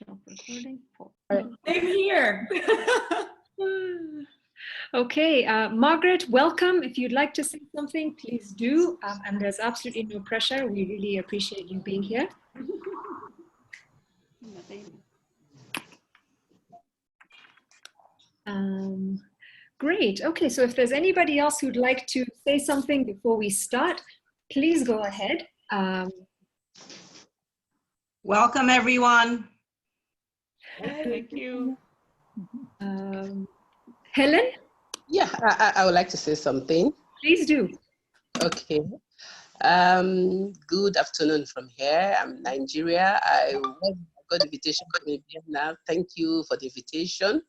Stop recording. Same here. Okay, Margaret, welcome. If you'd like to say something, please do. And there's absolutely no pressure. We really appreciate you being here. Great. Okay, so if there's anybody else who'd like to say something before we start, please go ahead. Welcome, everyone. Thank you. Helen? Yeah, I would like to say something. Please do. Okay. Good afternoon from here. I'm Nigeria. I got the invitation from Vietnam. Thank you for the invitation.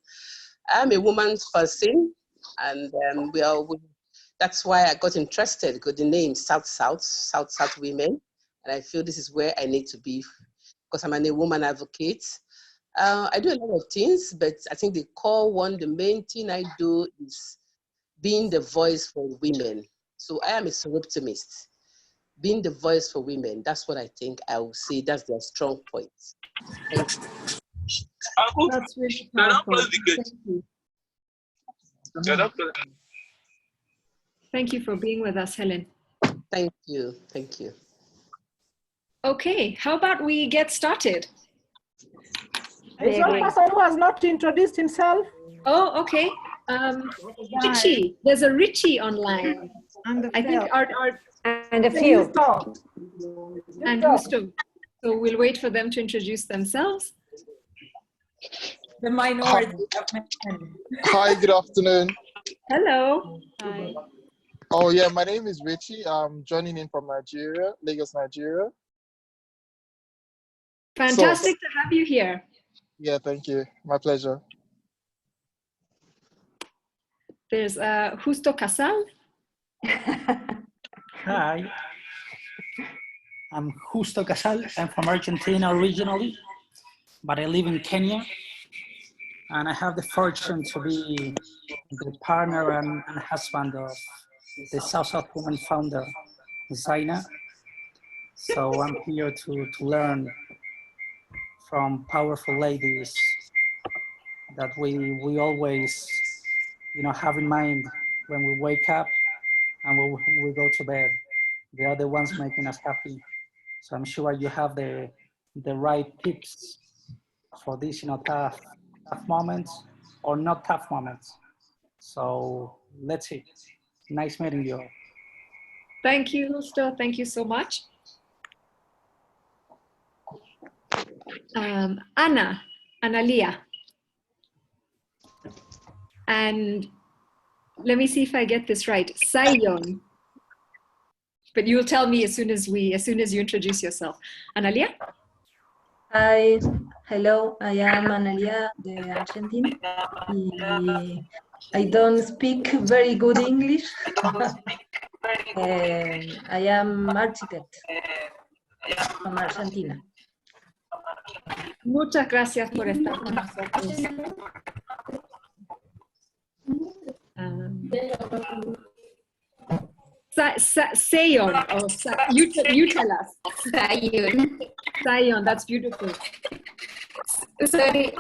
I'm a woman's person, and that's why I got interested because the name South Women, and I feel this is where I need to be because I'm a woman advocate. I do a lot of things, but I think the main thing I do is being the voice for women. So I am a optimist. Being the voice for women, that's what I think I will say, that's their strong point. Thank you. That's really powerful. Thank you. Thank you for being with us, Helen. Thank you. Thank you. Okay, how about we get started? There's one person who has not introduced himself. Oh, okay. Richie, there's a Richie online. And I think and a few. And Gusto. So we'll wait for them to introduce themselves. The minority. Hi, good afternoon. Hello. Hi. Oh yeah, my name is Richie. I'm joining in from Nigeria, Lagos, Nigeria. Fantastic to have you here. Yeah, thank you. My pleasure. There's Justo Casal. Hi, I'm Justo Casal. I'm from Argentina originally, but I live in Kenya. And I have the fortune to be the partner and husband of the South Women founder, Zaina. So I'm here to learn from powerful ladies that we always, have in mind when we wake up and when we go to bed. They are the ones making us happy. So I'm sure you have the right tips for these, tough moments or not tough moments. So let's see. Nice meeting you all. Thank you, Justo. Thank you so much. Analia. And let me see if I get this right. Sayon. But you'll tell me as soon as you introduce yourself. Analia? Hi, hello, I am Analia de Argentina. I don't speak very good English. I am architect from Argentina. Muchas gracias por estar con nosotros. Sayon, you tell us. Sayon, that's beautiful. Sorry.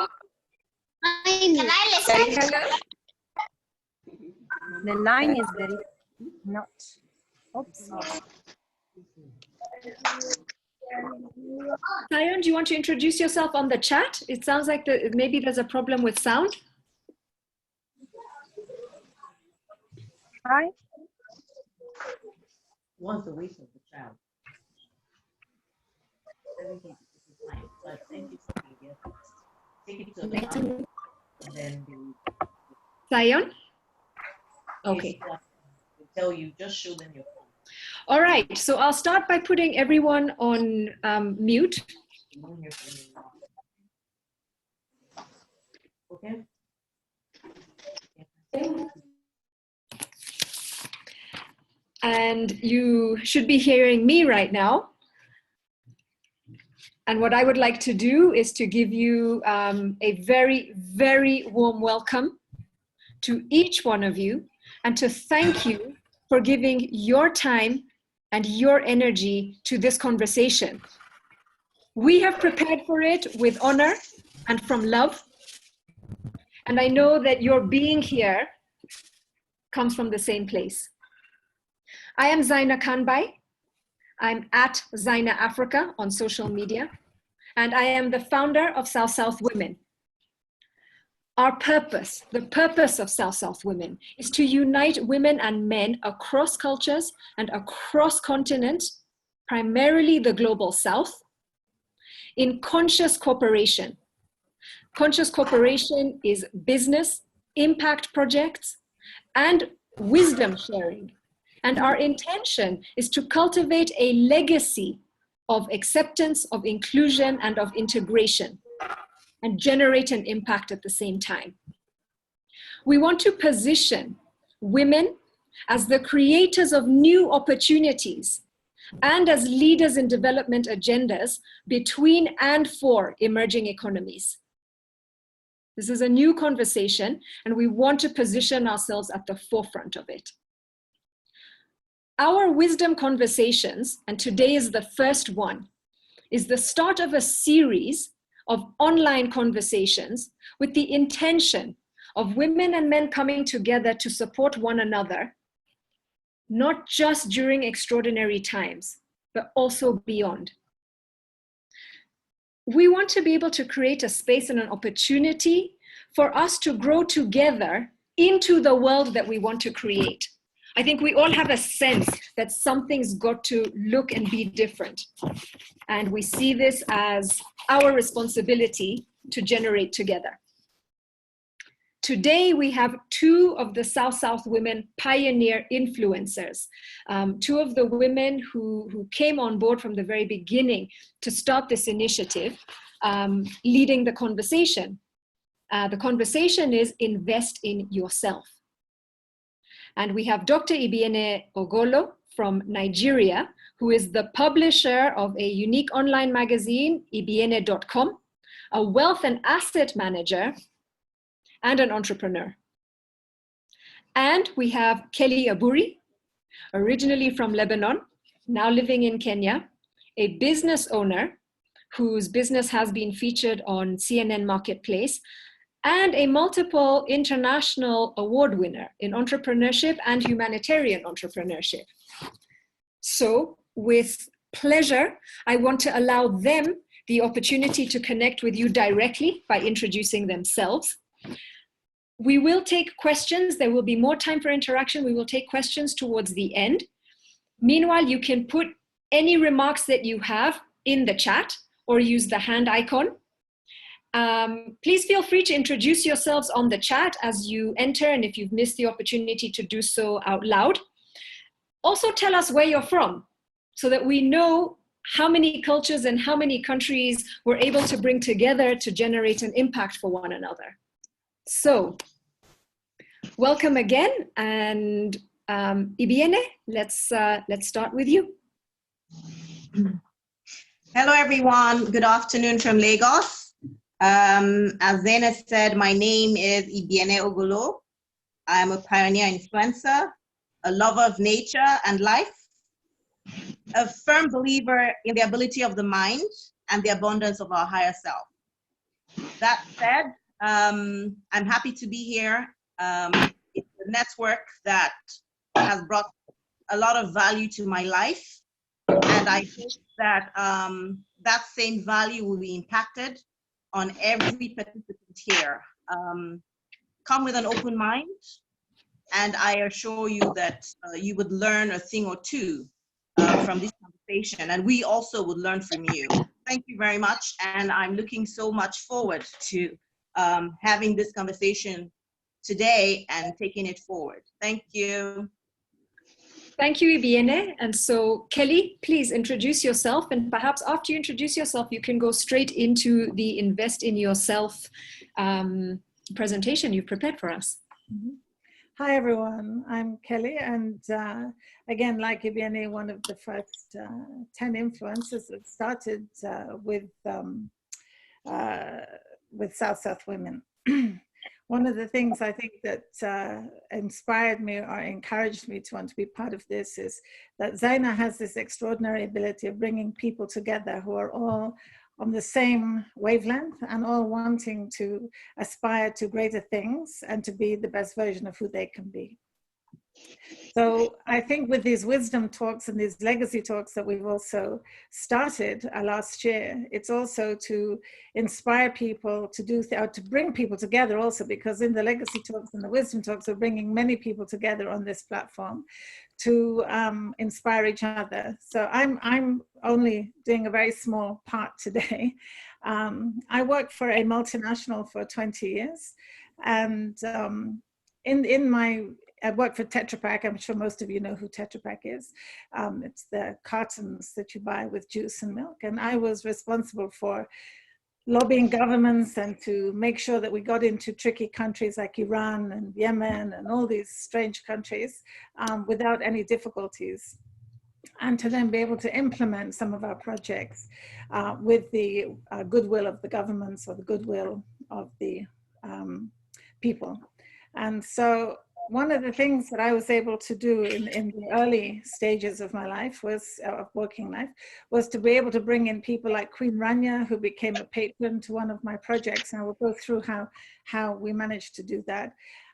The line is very not. Oops. Sayon, do you want to introduce yourself on the chat? It sounds like maybe there's a problem with sound. Hi. Once a week of the child. Everything is fine. But thank you for being here. Take it to the house, and then Sayon? Okay. They tell you, just show them your phone. All right, so I'll start by putting everyone on mute. Okay. And you should be hearing me right now. And what I would like to do is to give you a very, very warm welcome to each one of you and to thank you for giving your time and your energy to this conversation. We have prepared for it with honor and from love. And I know that your being here comes from the same place. I am Zaina Kanbai. I'm at Zaina Africa on social media, and I am the founder of South South Women. Our purpose, the purpose of South South Women, is to unite women and men across cultures and across continents, primarily the global South, in conscious cooperation. Conscious cooperation is business, impact projects, and wisdom sharing. And our intention is to cultivate a legacy of acceptance, of inclusion, and of integration, and generate an impact at the same time. We want to position women as the creators of new opportunities and as leaders in development agendas between and for emerging economies. This is a new conversation, and we want to position ourselves at the forefront of it. Our wisdom conversations, and today is the first one, is the start of a series of online conversations with the intention of women and men coming together to support one another, not just during extraordinary times, but also beyond. We want to be able to create a space and an opportunity for us to grow together into the world that we want to create. I think we all have a sense that something's got to look and be different. And we see this as our responsibility to generate together. Today, we have two of the South South Women pioneer influencers, two of the women who came on board from the very beginning to start this initiative, leading the conversation. The conversation is invest in yourself. And we have Dr. Ibiene Ogolo from Nigeria, who is the publisher of a unique online magazine, ibiene.com, a wealth and asset manager, and an entrepreneur. And we have Kelly Aburi, originally from Lebanon, now living in Kenya, a business owner whose business has been featured on CNN Marketplace, and a multiple international award winner in entrepreneurship and humanitarian entrepreneurship. So with pleasure, I want to allow them the opportunity to connect with you directly by introducing themselves. We will take questions. There will be more time for interaction. We will take questions towards the end. Meanwhile, you can put any remarks that you have in the chat or use the hand icon. Please feel free to introduce yourselves on the chat as you enter, and if you've missed the opportunity to do so out loud. Also tell us where you're from so that we know how many cultures and how many countries we're able to bring together to generate an impact for one another. So, welcome again, and Ibiene, let's start with you. Hello, everyone. Good afternoon from Lagos. As Zaina said, my name is Ibiene Ogolo. I'm a pioneer influencer, a lover of nature and life, a firm believer in the ability of the mind and the abundance of our higher self. That said, I'm happy to be here. It's a network that has brought a lot of value to my life, and I hope that that same value will be impacted on every participant here. Come with an open mind, and I assure you that you would learn a thing or two from this conversation, and we also would learn from you. Thank you very much, and I'm looking so much forward to having this conversation today and taking it forward. Thank you. Thank you, Ibiene. And so, Kelly, please introduce yourself, and perhaps after you introduce yourself, you can go straight into the Invest in Yourself presentation you've prepared for us. Mm-hmm. Hi, everyone. I'm Kelly, and again, like Ibiene, one of the first 10 influencers that started with South South Women. One of the things I think that inspired me or encouraged me to want to be part of this is that Zaina has this extraordinary ability of bringing people together who are all on the same wavelength and all wanting to aspire to greater things and to be the best version of who they can be. So I think with these wisdom talks and these legacy talks that we've also started last year, it's also to inspire people to do, to bring people together also, because in the legacy talks and the wisdom talks, we're bringing many people together on this platform to inspire each other. So I'm only doing a very small part today. I worked for a multinational for 20 years, and I worked for Tetra Pak. I'm sure most of you know who Tetra Pak is. It's the cartons that you buy with juice and milk. And I was responsible for lobbying governments and to make sure that we got into tricky countries like Iran and Yemen and all these strange countries without any difficulties. And to then be able to implement some of our projects with the goodwill of the governments or the goodwill of the people. And so one of the things that I was able to do in the early stages of my life of working life, was to be able to bring in people like Queen Rania, who became a patron to one of my projects. And I will go through how we managed to do that.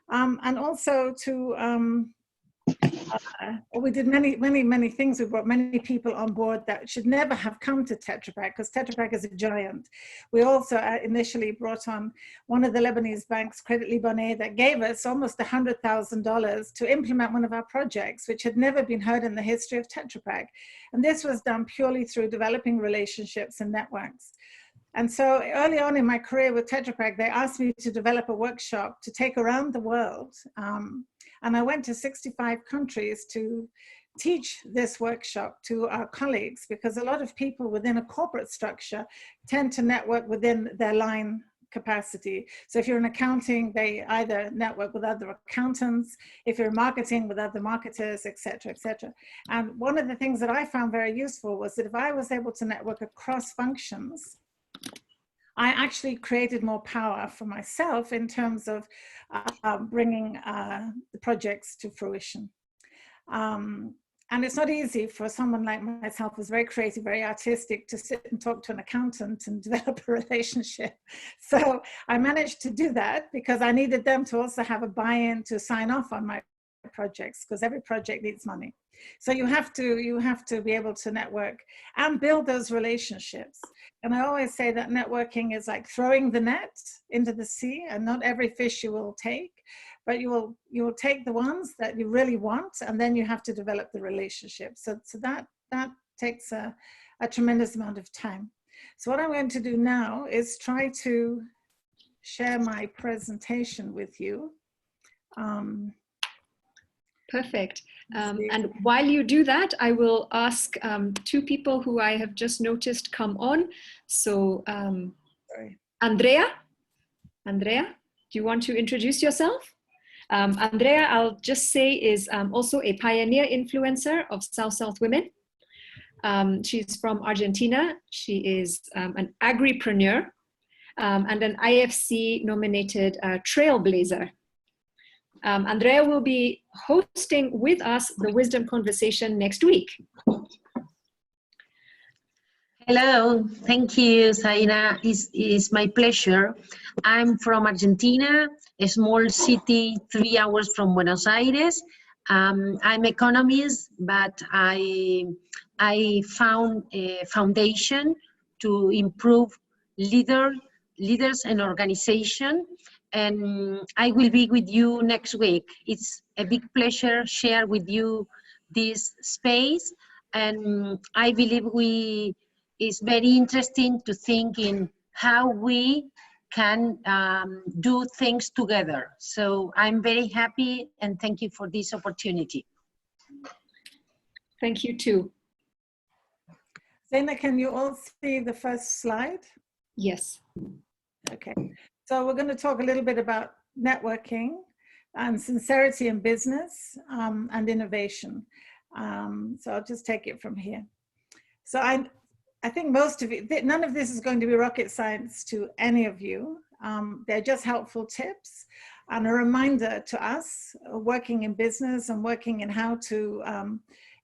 And also to, we did many things. We brought many people on board that should never have come to Tetra Pak, because Tetra Pak is a giant. We also initially brought on one of the Lebanese banks, Credit Libanais, that gave us almost $100,000 to implement one of our projects, which had never been heard in the history of Tetra Pak. And this was done purely through developing relationships and networks. And so early on in my career with Tetra Pak, they asked me to develop a workshop to take around the world. And I went to 65 countries to teach this workshop to our colleagues, because a lot of people within a corporate structure tend to network within their line capacity. So if you're in accounting, they either network with other accountants, if you're in marketing with other marketers, et cetera, et cetera. And one of the things that I found very useful was that if I was able to network across functions, I actually created more power for myself in terms of bringing the projects to fruition. And it's not easy for someone like myself, who's very creative, very artistic, to sit and talk to an accountant and develop a relationship. So I managed to do that because I needed them to also have a buy-in to sign off on my projects, because every project needs money. So you have to be able to network and build those relationships. And I always say that networking is like throwing the net into the sea, and not every fish you will take, but you will take the ones that you really want, and then you have to develop the relationship. So that takes a tremendous amount of time. So what I'm going to do now is try to share my presentation with you. Perfect. And while you do that, I will ask two people who I have just noticed come on. So Andrea, do you want to introduce yourself? Andrea, I'll just say, is also a pioneer influencer of South Women. She's from Argentina. She is an agripreneur and an IFC nominated trailblazer. Andrea will be hosting with us the Wisdom Conversation next week. Hello, thank you, Zaina. It's my pleasure. I'm from Argentina, a small city 3 hours from Buenos Aires. I'm economist, but I found a foundation to improve leaders and organization. And I will be with you next week. It's a big pleasure share with you this space. And I believe it's very interesting to think in how we can do things together. So I'm very happy, and thank you for this opportunity. Thank you too. Zaina, can you all see the first slide? Yes. Okay. So we're going to talk a little bit about networking and sincerity in business and innovation. So I'll just take it from here. So I think most of you, none of this is going to be rocket science to any of you. They're just helpful tips and a reminder to us working in business and working in how to,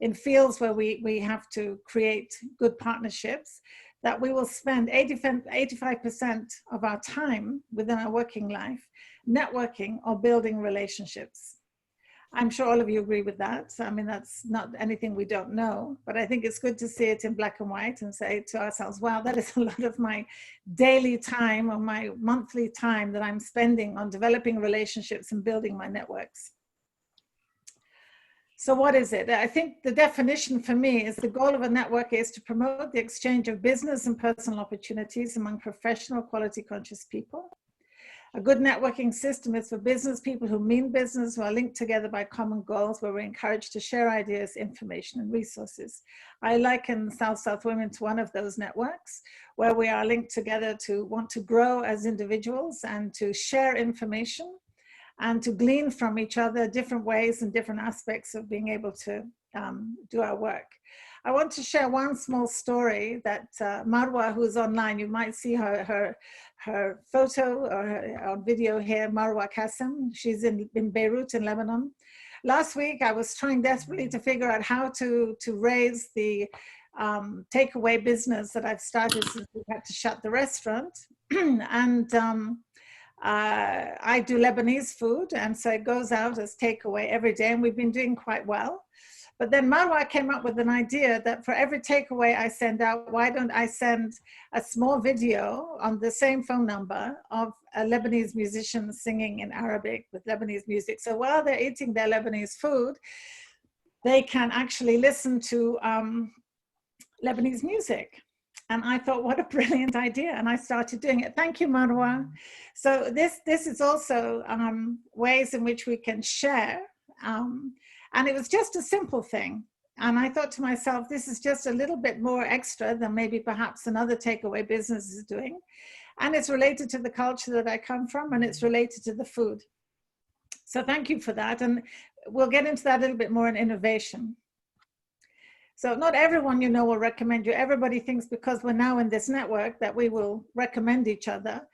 in fields where we have to create good partnerships, that we will spend 85% of our time within our working life networking or building relationships. I'm sure all of you agree with that. I mean, that's not anything we don't know, but I think it's good to see it in black and white and say to ourselves, wow, that is a lot of my daily time or my monthly time that I'm spending on developing relationships and building my networks. So what is it? I think the definition for me is the goal of a network is to promote the exchange of business and personal opportunities among professional, quality conscious people. A good networking system is for business people who mean business, who are linked together by common goals, where we're encouraged to share ideas, information, and resources. I liken South-South Women to one of those networks, where we are linked together to want to grow as individuals and to share information and to glean from each other different ways and different aspects of being able to do our work. I want to share one small story that Marwa, who's online, you might see her photo or her video here, Marwa Qasim. She's in Beirut in Lebanon. Last week, I was trying desperately to figure out how to raise the takeaway business that I've started since we had to shut the restaurant. And I do Lebanese food, and so it goes out as takeaway every day, and we've been doing quite well. But then Marwa came up with an idea that for every takeaway I send out, why don't I send a small video on the same phone number of a Lebanese musician singing in Arabic with Lebanese music. So while they're eating their Lebanese food, they can actually listen to Lebanese music. And I thought, what a brilliant idea. And I started doing it. Thank you, Marwa. So this is also ways in which we can share. And it was just a simple thing. And I thought to myself, this is just a little bit more extra than maybe perhaps another takeaway business is doing. And it's related to the culture that I come from, and it's related to the food. So thank you for that. And we'll get into that a little bit more in innovation. So not everyone, you know, will recommend you. Everybody thinks because we're now in this network that we will recommend each other.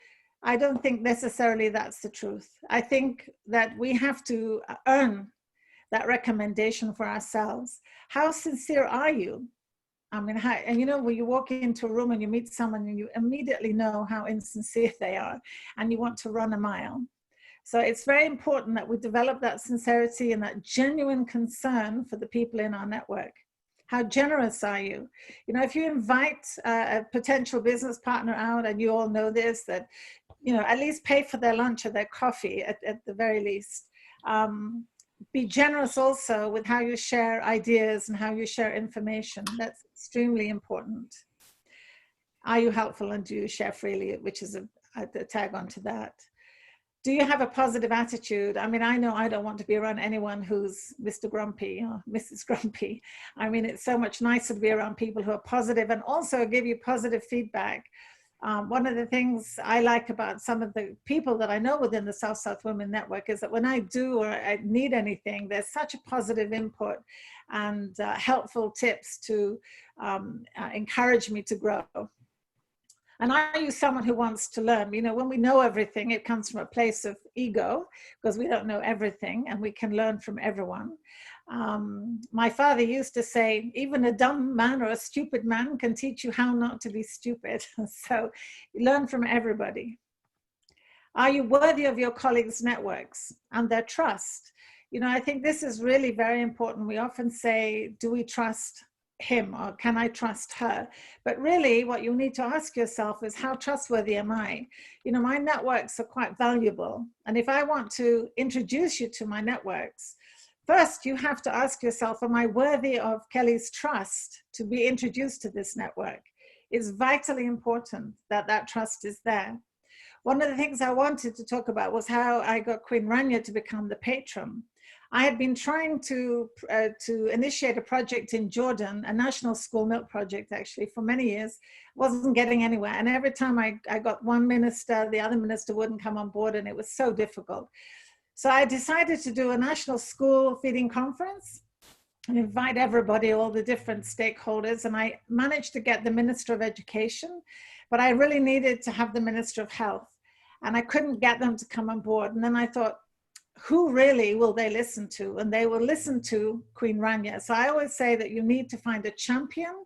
I don't think necessarily that's the truth. I think that we have to earn that recommendation for ourselves. How sincere are you? I mean, and you know, when you walk into a room and you meet someone and you immediately know how insincere they are and you want to run a mile. So it's very important that we develop that sincerity and that genuine concern for the people in our network. How generous are you? You know, if you invite a potential business partner out, and you all know this, that, you know, at least pay for their lunch or their coffee at the very least. Be generous also with how you share ideas and how you share information. That's extremely important. Are you helpful and do you share freely, which is a tag onto that. Do you have a positive attitude? I mean, I know I don't want to be around anyone who's Mr. Grumpy or Mrs. Grumpy. I mean, it's so much nicer to be around people who are positive and also give you positive feedback. One of the things I like about some of the people that I know within the South-South Women Network is that when I do or I need anything, there's such a positive input and helpful tips to encourage me to grow. And are you someone who wants to learn? You know, when we know everything, it comes from a place of ego because we don't know everything and we can learn from everyone. My father used to say, even a dumb man or a stupid man can teach you how not to be stupid. So learn from everybody. Are you worthy of your colleagues' networks and their trust? You know, I think this is really very important. We often say, do we trust him or can I trust her? But really what you need to ask yourself is, how trustworthy am I? You know, my networks are quite valuable. And if I want to introduce you to my networks, first you have to ask yourself, am I worthy of Kelly's trust to be introduced to this network? It's vitally important that that trust is there. One of the things I wanted to talk about was how I got Queen Rania to become the patron. I had been trying to initiate a project in Jordan, a national school milk project actually, for many years. Wasn't getting anywhere. And every time I got one minister, the other minister wouldn't come on board, and it was so difficult. So I decided to do a national school feeding conference and invite everybody, all the different stakeholders. And I managed to get the Minister of Education, but I really needed to have the Minister of Health. And I couldn't get them to come on board. And then I thought, who really will they listen to? And they will listen to Queen Rania. So I always say that you need to find a champion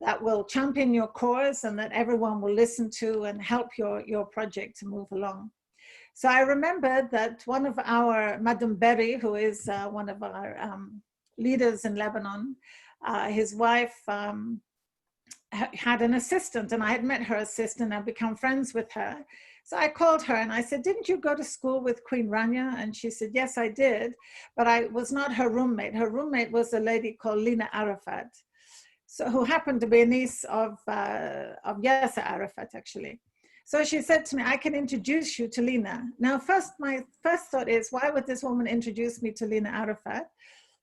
that will champion your cause and that everyone will listen to and help your project to move along. So I remember that one of our, Madame Berry, who is one of our leaders in Lebanon, his wife had an assistant, and I had met her assistant and become friends with her. So I called her and I said, didn't you go to school with Queen Rania? And she said, yes, I did, but I was not her roommate. Her roommate was a lady called Lina Arafat, so who happened to be a niece of Yasser Arafat, actually. So she said to me, I can introduce you to Lina. Now, my first thought is, why would this woman introduce me to Lina Arafat,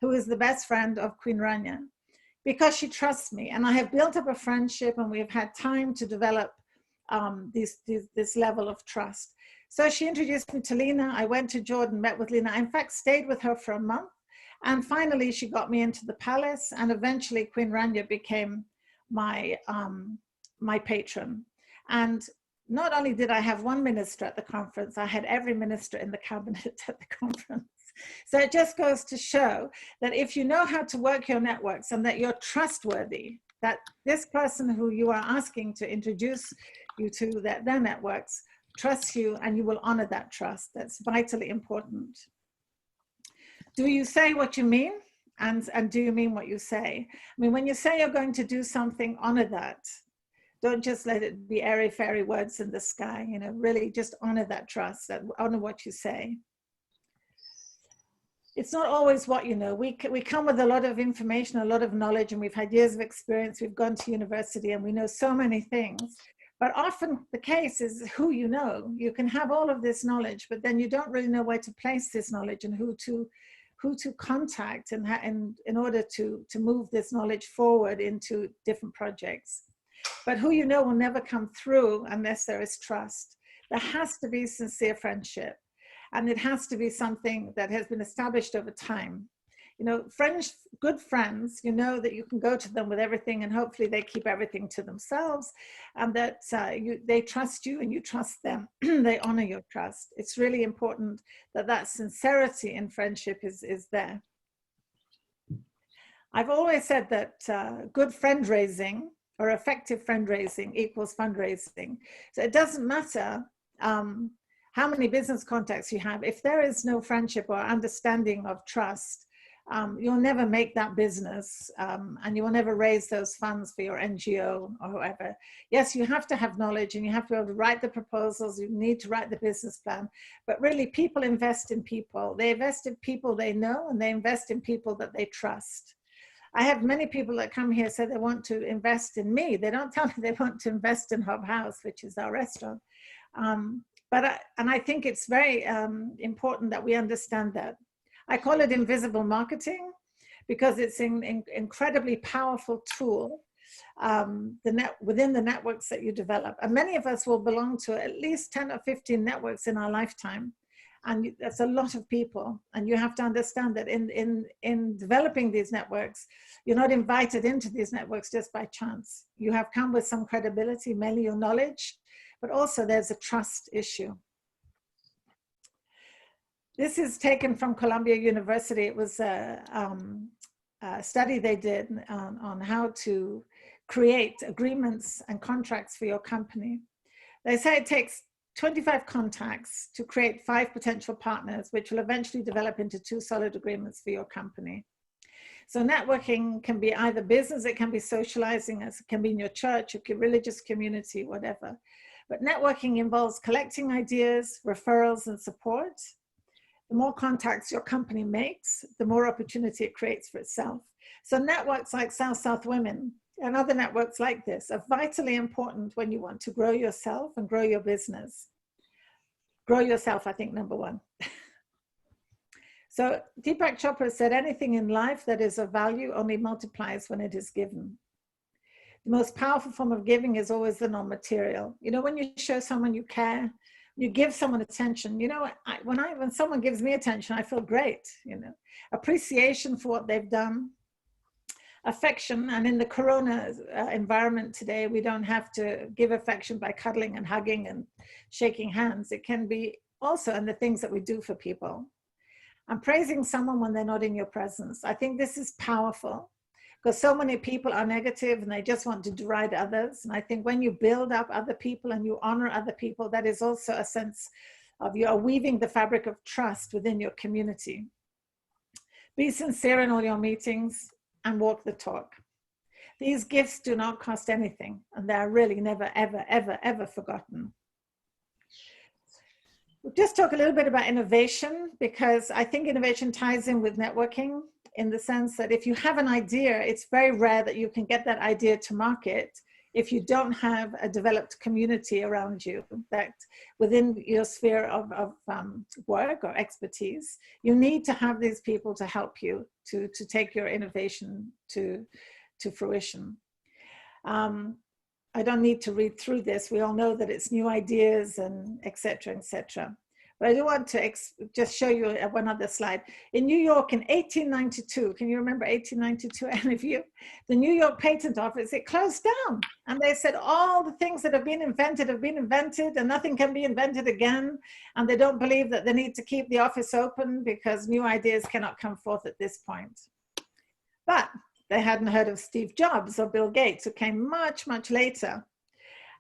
who is the best friend of Queen Rania? Because she trusts me, and I have built up a friendship, and we have had time to develop this level of trust. So she introduced me to Lina. I went to Jordan, met with Lina. I, in fact, stayed with her for a month. And finally, she got me into the palace, and eventually Queen Rania became my patron. And not only did I have one minister at the conference, I had every minister in the cabinet at the conference. So it just goes to show that if you know how to work your networks and that you're trustworthy, that this person who you are asking to introduce you to their networks trusts you, and you will honor that trust. That's vitally important. Do you say what you mean? And do you mean what you say? I mean, when you say you're going to do something, honor that. Don't just let it be airy-fairy words in the sky, you know, really just honor that trust, honor what you say. It's not always what you know. We come with a lot of information, a lot of knowledge, and we've had years of experience. We've gone to university and we know so many things. But often the case is who you know. You can have all of this knowledge, but then you don't really know where to place this knowledge and who to contact in order to move this knowledge forward into different projects. But who you know will never come through unless there is trust. There has to be sincere friendship, and it has to be something that has been established over time. You know, good friends, you know that you can go to them with everything, and hopefully they keep everything to themselves, and that they trust you and you trust them. They honor your trust. It's really important that that sincerity in friendship is there. I've always said that good friend raising or effective friend raising equals fundraising. So it doesn't matter how many business contacts you have. If there is no friendship or understanding of trust, you'll never make that business, and you will never raise those funds for your NGO or whoever. Yes, you have to have knowledge and you have to be able to write the proposals, you need to write the business plan, but really people invest in people. They invest in people they know, and they invest in people that they trust. I have many people that come here say they want to invest in me. They don't tell me they want to invest in Hub House, which is our restaurant. And I think it's very important that we understand that. I call it invisible marketing because it's an incredibly powerful tool within the networks that you develop. And many of us will belong to at least 10 or 15 networks in our lifetime. And that's a lot of people. And you have to understand that in developing these networks, you're not invited into these networks just by chance. You have come with some credibility, mainly your knowledge, but also there's a trust issue. This is taken from Columbia University. It was a study they did on how to create agreements and contracts for your company. They say it takes 25 contacts to create 5 potential partners, which will eventually develop into 2 solid agreements for your company. So networking can be either business, it can be socializing, it can be in your church, your religious community, whatever. But networking involves collecting ideas, referrals, and support. The more contacts your company makes, the more opportunity it creates for itself. So networks like South Women and other networks like this are vitally important when you want to grow yourself and grow your business. Grow yourself, I think, number one. So Deepak Chopra said, anything in life that is of value only multiplies when it is given. The most powerful form of giving is always the non-material. You know, when you show someone you care, you give someone attention, you know, when someone gives me attention, I feel great, you know, appreciation for what they've done, affection. And in the Corona environment today, we don't have to give affection by cuddling and hugging and shaking hands. It can be also in the things that we do for people. And praising someone when they're not in your presence. I think this is powerful because so many people are negative and they just want to deride others. And I think when you build up other people and you honor other people, that is also a sense of you are weaving the fabric of trust within your community. Be sincere in all your meetings and walk the talk. These gifts do not cost anything, and they're really never, ever, ever, ever forgotten. We'll just talk a little bit about innovation, because I think innovation ties in with networking, in the sense that if you have an idea, it's very rare that you can get that idea to market if you don't have a developed community around you that within your sphere of work or expertise. You need to have these people to help you to take your innovation to fruition. I don't need to read through this. We all know that it's new ideas and et cetera, et cetera. But I do want to just show you one other slide. In New York in 1892, can you remember 1892, any of you? The New York Patent Office, it closed down. And they said all the things that have been invented and nothing can be invented again. And they don't believe that they need to keep the office open because new ideas cannot come forth at this point. But they hadn't heard of Steve Jobs or Bill Gates, who came much, much later.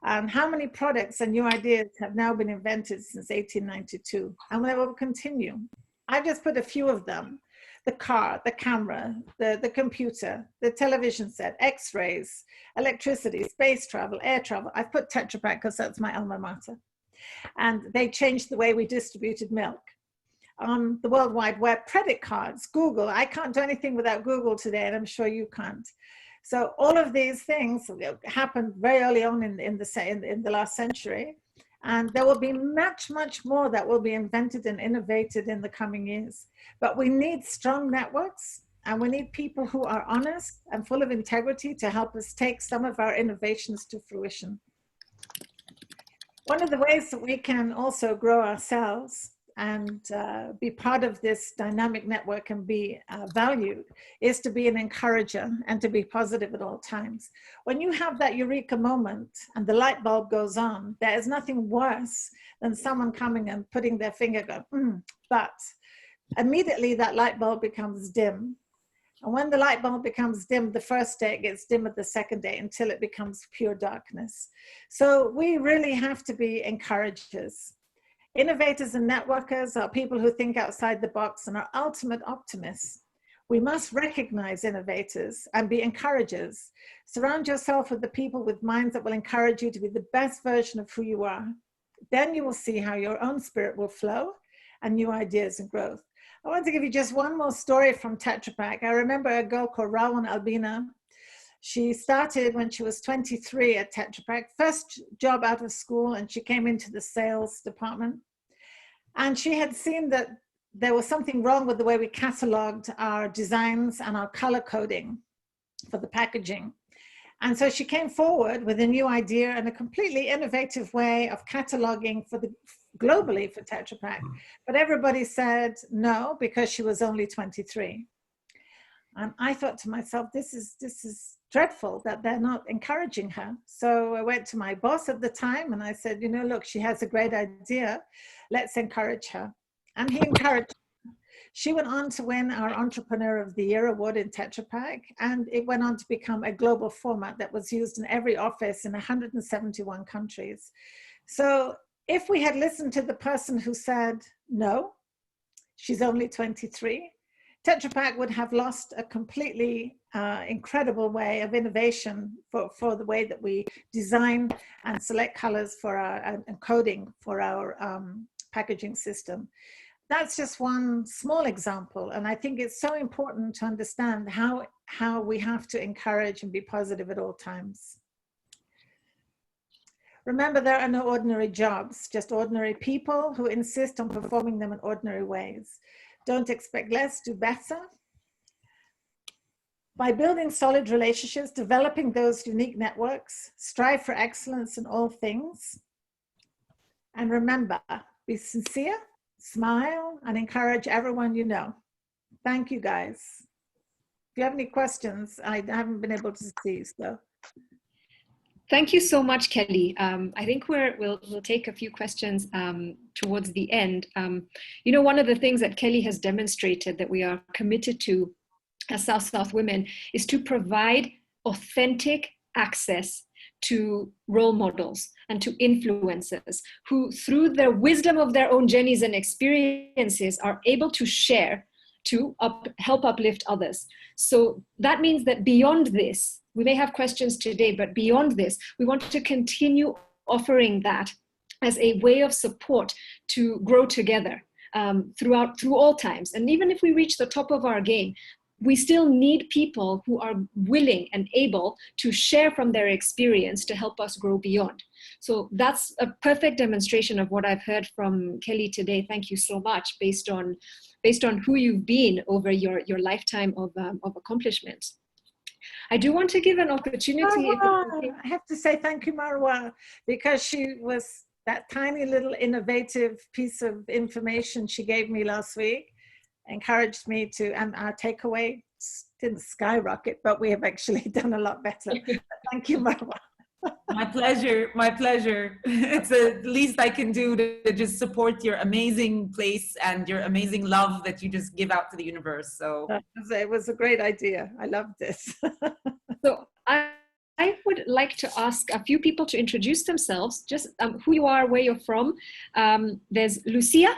And how many products and new ideas have now been invented since 1892? And they will continue. I just put a few of them. The car, the camera, the computer, the television set, x-rays, electricity, space travel, air travel. I've put Tetra Pak because that's my alma mater. And they changed the way we distributed milk. The World Wide Web, credit cards, Google. I can't do anything without Google today, and I'm sure you can't. So all of these things happened very early on in the last century, and there will be much, much more that will be invented and innovated in the coming years. But we need strong networks, and we need people who are honest and full of integrity to help us take some of our innovations to fruition. One of the ways that we can also grow ourselves and be part of this dynamic network and be valued is to be an encourager and to be positive at all times. When you have that eureka moment and the light bulb goes on, there is nothing worse than someone coming and putting their finger going, but immediately that light bulb becomes dim. And when the light bulb becomes dim the first day, it gets dimmer the second day until it becomes pure darkness. So we really have to be encouragers. Innovators and networkers are people who think outside the box and are ultimate optimists. We must recognize innovators and be encouragers. Surround yourself with the people with minds that will encourage you to be the best version of who you are. Then you will see how your own spirit will flow and new ideas and growth. I want to give you just one more story from Tetra Pak. I remember a girl called Rawan Albina. She started when she was 23 at Tetra Pak, first job out of school, and she came into the sales department. And she had seen that there was something wrong with the way we cataloged our designs and our color coding for the packaging. And so she came forward with a new idea and a completely innovative way of cataloging globally for Tetra Pak. But everybody said no, because she was only 23. And I thought to myself, this is dreadful that they're not encouraging her. So I went to my boss at the time and I said, you know, look, she has a great idea. Let's encourage her. And he encouraged her. She went on to win our Entrepreneur of the Year award in Tetra Pak, and it went on to become a global format that was used in every office in 171 countries. So if we had listened to the person who said, no, she's only 23, Tetra Pak would have lost a completely incredible way of innovation for the way that we design and select colors for our and coding for our packaging system. That's just one small example, and I think it's so important to understand how we have to encourage and be positive at all times. Remember, there are no ordinary jobs, just ordinary people who insist on performing them in ordinary ways. Don't expect less, do better. By building solid relationships, developing those unique networks, strive for excellence in all things. And remember, be sincere, smile, and encourage everyone you know. Thank you, guys. If you have any questions, I haven't been able to see, so. Thank you so much, Kelly. I think we'll take a few questions towards the end. You know, one of the things that Kelly has demonstrated that we are committed to as South Women is to provide authentic access to role models and to influencers who, through the wisdom of their own journeys and experiences, are able to share to help uplift others. So that means that beyond this, we may have questions today, but beyond this, we want to continue offering that as a way of support to grow together through all times. And even if we reach the top of our game, we still need people who are willing and able to share from their experience to help us grow beyond. So that's a perfect demonstration of what I've heard from Kelly today. Thank you so much, based on who you've been over your lifetime of accomplishments. I do want to give an opportunity. I have to say thank you, Marwa, because she was that tiny little innovative piece of information she gave me last week, encouraged me to, and our takeaway didn't skyrocket, but we have actually done a lot better. Thank you, Marwa. My pleasure, my pleasure. It's the least I can do to just support your amazing place and your amazing love that you just give out to the universe. So it was a great idea. I loved this. So I would like to ask a few people to introduce themselves, just who you are, where you're from. There's Lucia.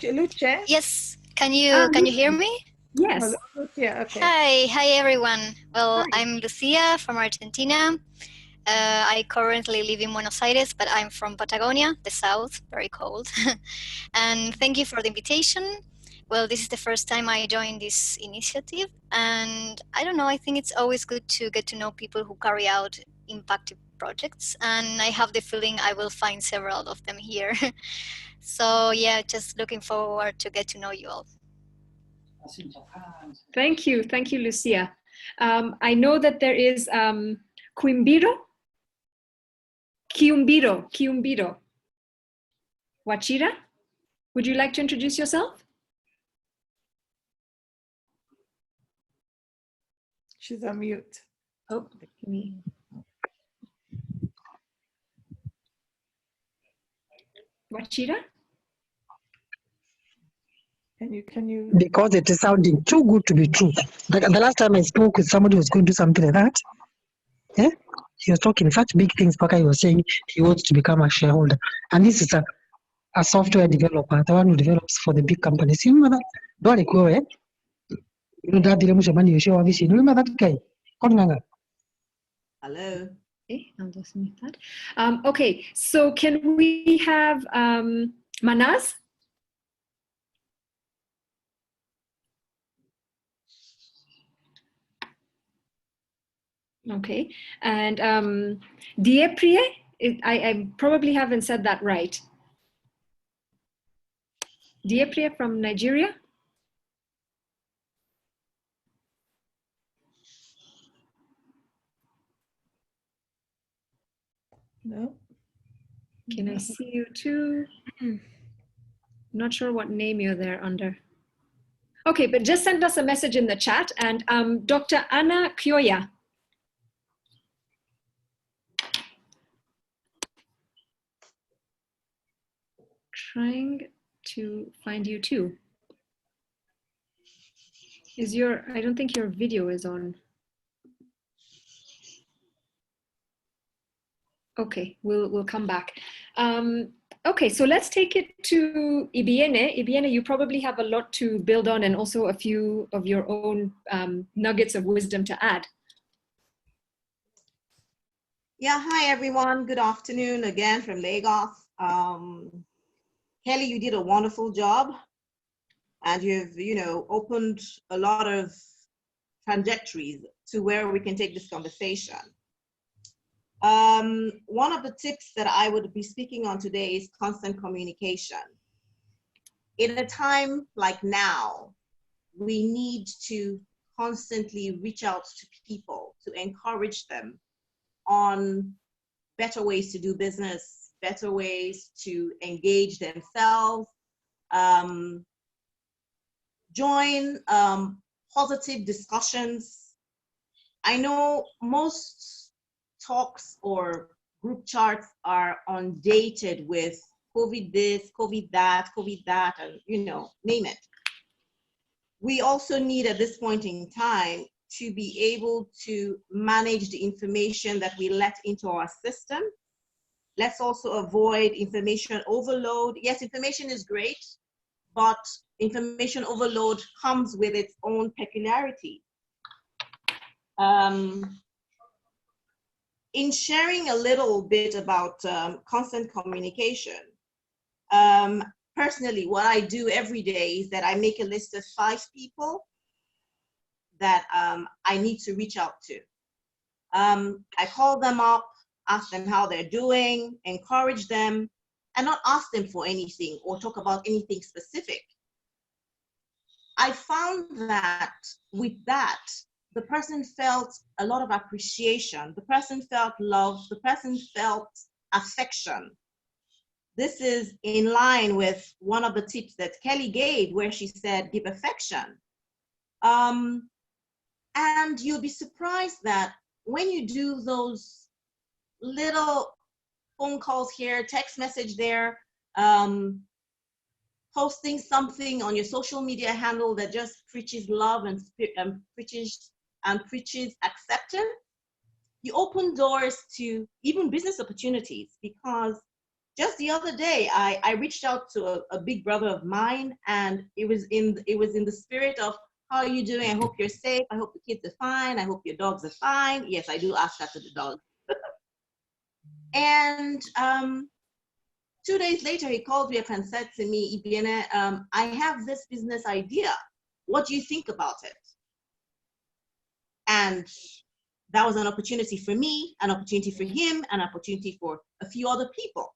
Lucia? Yes, can you hear me? Yes. Lucia, okay. Hi everyone. Well, I'm Lucia from Argentina. I currently live in Buenos Aires, but I'm from Patagonia, the south, very cold. And thank you for the invitation. Well, this is the first time I joined this initiative, and I don't know, I think it's always good to get to know people who carry out impactful projects, and I have the feeling I will find several of them here. So yeah, just looking forward to get to know you all. Thank you, Lucia. I know that there is Kiumbiro. Wachira, would you like to introduce yourself? She's on mute. Oh, me. Wachira? Can you? Because it is sounding too good to be true. The last time I spoke with somebody who was going to do something like that, yeah, he was talking such big things. Paka, he was saying he wants to become a shareholder, and this is a software developer, the one who develops for the big companies. You remember that? Don't you go, eh? You know that the money you show obviously. You remember that guy? Hello. Okay, I'll just mute that. Okay, so can we have Manaz? Okay, and Dieprie, I probably haven't said that right. Dieprie from Nigeria? No. Can I see you too? Not sure what name you're there under. Okay, but just send us a message in the chat. And Dr. Anna Kyoya. Trying to find you too. I don't think your video is on. Okay, we'll come back. Okay, so let's take it to Ibiene. Ibiene, you probably have a lot to build on and also a few of your own nuggets of wisdom to add. Yeah, hi everyone. Good afternoon again from Lagos. Kelly, you did a wonderful job, and you've, opened a lot of trajectories to where we can take this conversation. One of the tips that I would be speaking on today is constant communication. In a time like now, we need to constantly reach out to people to encourage them on better ways to do business, better ways to engage themselves, join positive discussions. I know most talks or group charts are undated with COVID this, COVID that, and name it. we also need at this point in time to be able to manage the information that we let into our system. Let's also avoid information overload. Yes, information is great, but information overload comes with its own peculiarity. In sharing a little bit about constant communication, personally, what I do every day is that I make a list of 5 people that I need to reach out to. I call them up, ask them how they're doing, encourage them, and not ask them for anything or talk about anything specific. I found that with that, the person felt a lot of appreciation, the person felt love, the person felt affection. This is in line with one of the tips that Kelly gave, where she said, give affection. And you'll be surprised that when you do those little phone calls here, text message there, posting something on your social media handle that just preaches love and preaches acceptance, you open doors to even business opportunities. Because just the other day, I reached out to a big brother of mine, and it was in the spirit of, how are you doing? I hope you're safe. I hope the kids are fine. I hope your dogs are fine. Yes, I do ask that to the dog. And 2 days later, he called me up and said to me, Ibiene, I have this business idea. What do you think about it? And that was an opportunity for me, an opportunity for him, an opportunity for a few other people.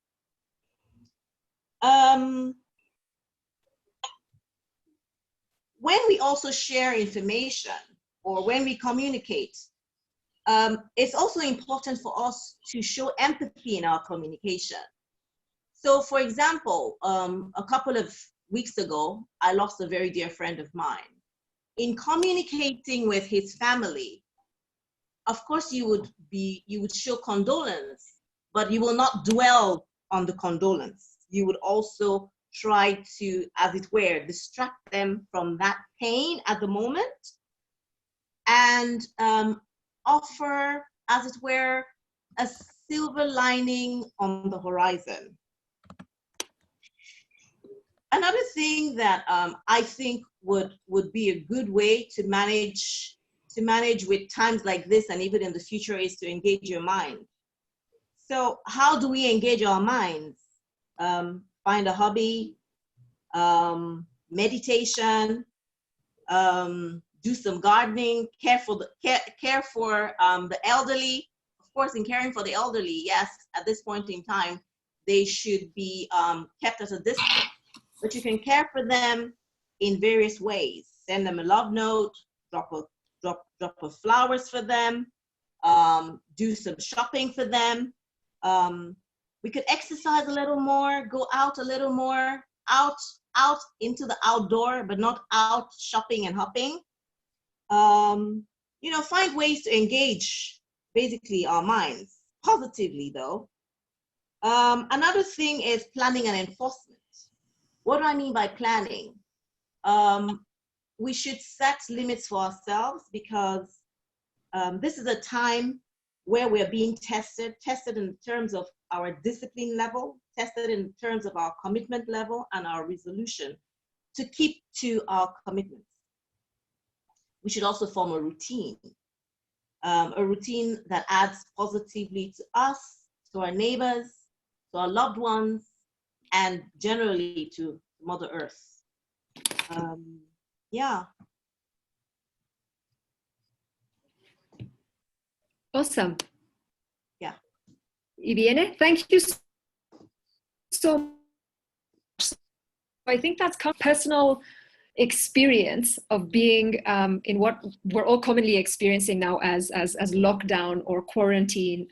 When we also share information or when we communicate, it's also important for us to show empathy in our communication. So for example, a couple of weeks ago, I lost a very dear friend of mine. In communicating with his family, of course you would show condolence, but you will not dwell on the condolence. You would also try to, as it were, distract them from that pain at the moment, and offer, as it were, a silver lining on the horizon. Another thing that I think would be a good way to manage with times like this, and even in the future, is to engage your mind. So how do we engage our minds? Find a hobby, meditation, do some gardening, care for the elderly. Of course, in caring for the elderly, yes, at this point in time, they should be kept at a distance. But you can care for them in various ways. Send them a love note, drop of flowers for them, do some shopping for them. We could exercise a little more, go out a little more, out into the outdoor, but not out shopping and hopping. You know, find ways to engage basically our minds positively though. Another thing is planning and enforcement. What do I mean by planning? We should set limits for ourselves, because this is a time where we're being tested in terms of our discipline level, tested in terms of our commitment level and our resolution to keep to our commitments. We should also form a routine that adds positively to us, to our neighbors, to our loved ones, and generally to Mother Earth. Yeah. Awesome. Yeah. Ibiene, thank you so much. I think that's personal experience of being in what we're all commonly experiencing now as lockdown or quarantine,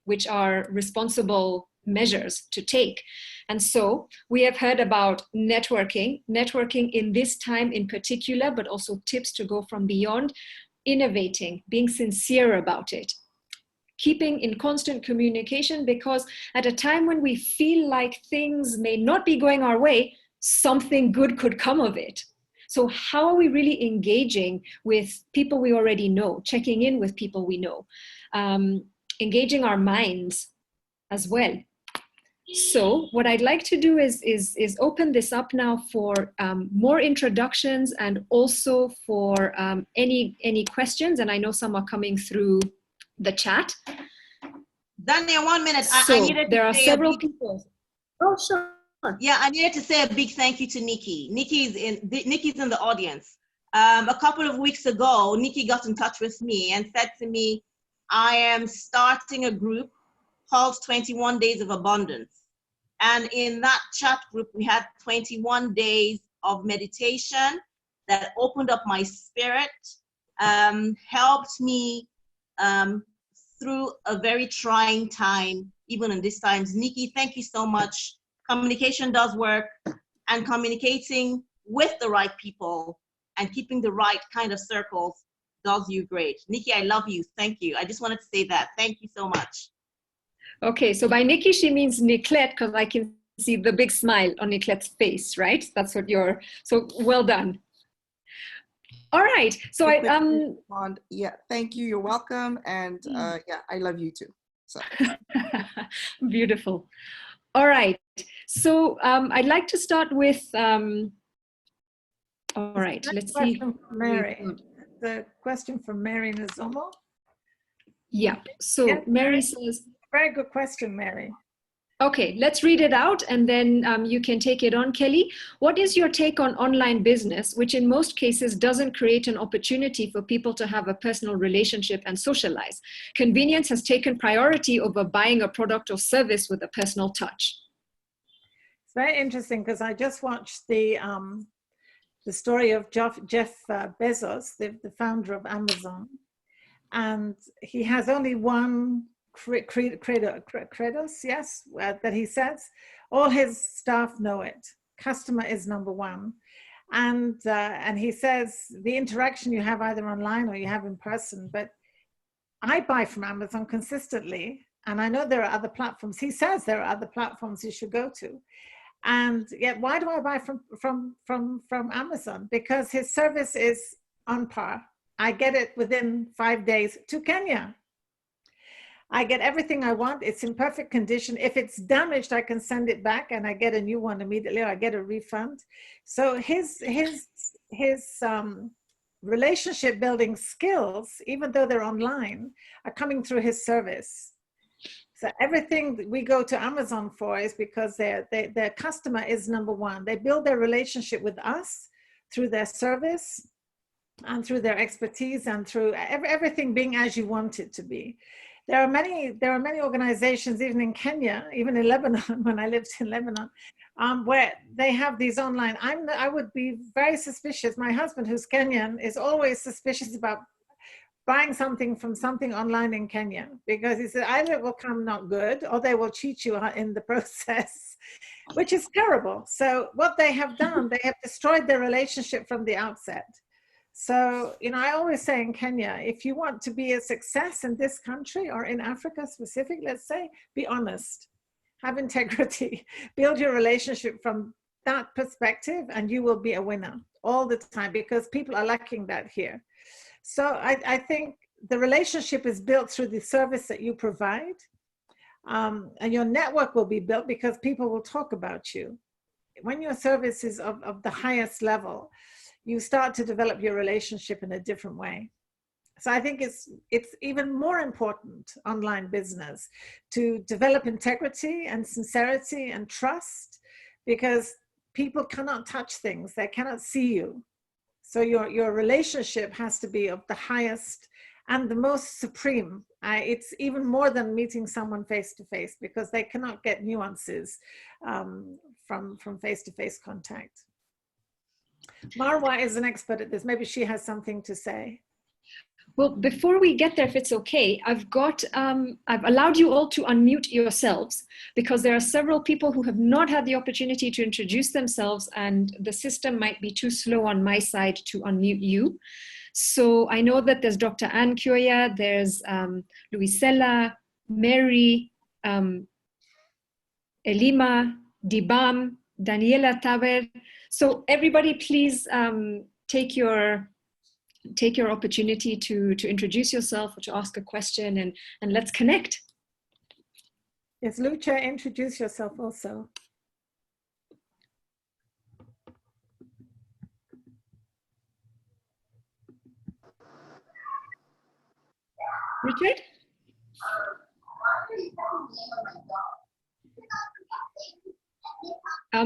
which are responsible measures to take. And so we have heard about networking in this time in particular, but also tips to go from beyond, innovating, being sincere about it, keeping in constant communication, because at a time when we feel like things may not be going our way, something good could come of it. So how are we really engaging with people we already know, checking in with people we know, engaging our minds as well? So what I'd like to do is open this up now for more introductions and also for any questions. And I know some are coming through the chat. Dania, 1 minute. So I needed to there are say several people. Oh, sure. Yeah, I needed to say a big thank you to Nikki. Nikki's in the audience. A couple of weeks ago, Nikki got in touch with me and said to me, I am starting a group called 21 Days of Abundance. And in that chat group, we had 21 days of meditation that opened up my spirit, helped me through a very trying time, even in these times. Nikki, thank you so much. Communication does work, and communicating with the right people and keeping the right kind of circles does you great. Nikki, I love you. Thank you. I just wanted to say that. Thank you so much. Okay, so by Nikki, she means Niclette, because I can see the big smile on Niclette's face, right? That's what you're, so well done. All right, so yeah, thank you, you're welcome, and yeah, I love you too, so. Beautiful. All right, so I'd like to start with, all right, let's see. Mary. The question from Mary Nazomo. Yeah, so yes, Mary says. Very good question, Mary. Okay, let's read it out and then you can take it on, Kelly. What is your take on online business, which in most cases doesn't create an opportunity for people to have a personal relationship and socialize? Convenience has taken priority over buying a product or service with a personal touch. It's very interesting because I just watched the story of Jeff Bezos, the founder of Amazon, and he has only one credos, yes, that he says. All his staff know it. Customer is number one. And he says the interaction you have either online or you have in person, but I buy from Amazon consistently, and I know there are other platforms. He says there are other platforms you should go to. And yet, why do I buy from Amazon? Because his service is on par. I get it within 5 days to Kenya. I get everything I want. It's in perfect condition. If it's damaged, I can send it back and I get a new one immediately, or I get a refund. So his relationship building skills, even though they're online, are coming through his service. So everything that we go to Amazon for is because their customer is number one. They build their relationship with us through their service and through their expertise and through everything being as you want it to be. There are many organizations, even in Kenya, even in Lebanon, when I lived in Lebanon, where they have these online. I would be very suspicious. My husband, who's Kenyan, is always suspicious about buying something from something online in Kenya, because he said either it will come not good or they will cheat you in the process, which is terrible. So what they have done, they have destroyed their relationship from the outset. So, you know, I always say in Kenya, if you want to be a success in this country or in Africa specific, let's say, be honest, have integrity, build your relationship from that perspective, and you will be a winner all the time, because people are lacking that here. So I think the relationship is built through the service that you provide, and your network will be built because people will talk about you. When your service is of the highest level, you start to develop your relationship in a different way. So I think it's even more important, online business, to develop integrity and sincerity and trust, because people cannot touch things, they cannot see you. So your relationship has to be of the highest and the most supreme. It's even more than meeting someone face to face, because they cannot get nuances from face-to-face contact. Marwa is an expert at this. Maybe she has something to say. Well, before we get there, if it's okay, I've allowed you all to unmute yourselves, because there are several people who have not had the opportunity to introduce themselves, and the system might be too slow on my side to unmute you. So I know that there's Dr. Ann Kyoya, there's Luisella, Mary, Elima, Dibam, Daniela Taber. So everybody, please take your opportunity to introduce yourself or to ask a question, and let's connect. Yes, Lucha, introduce yourself also. Richard?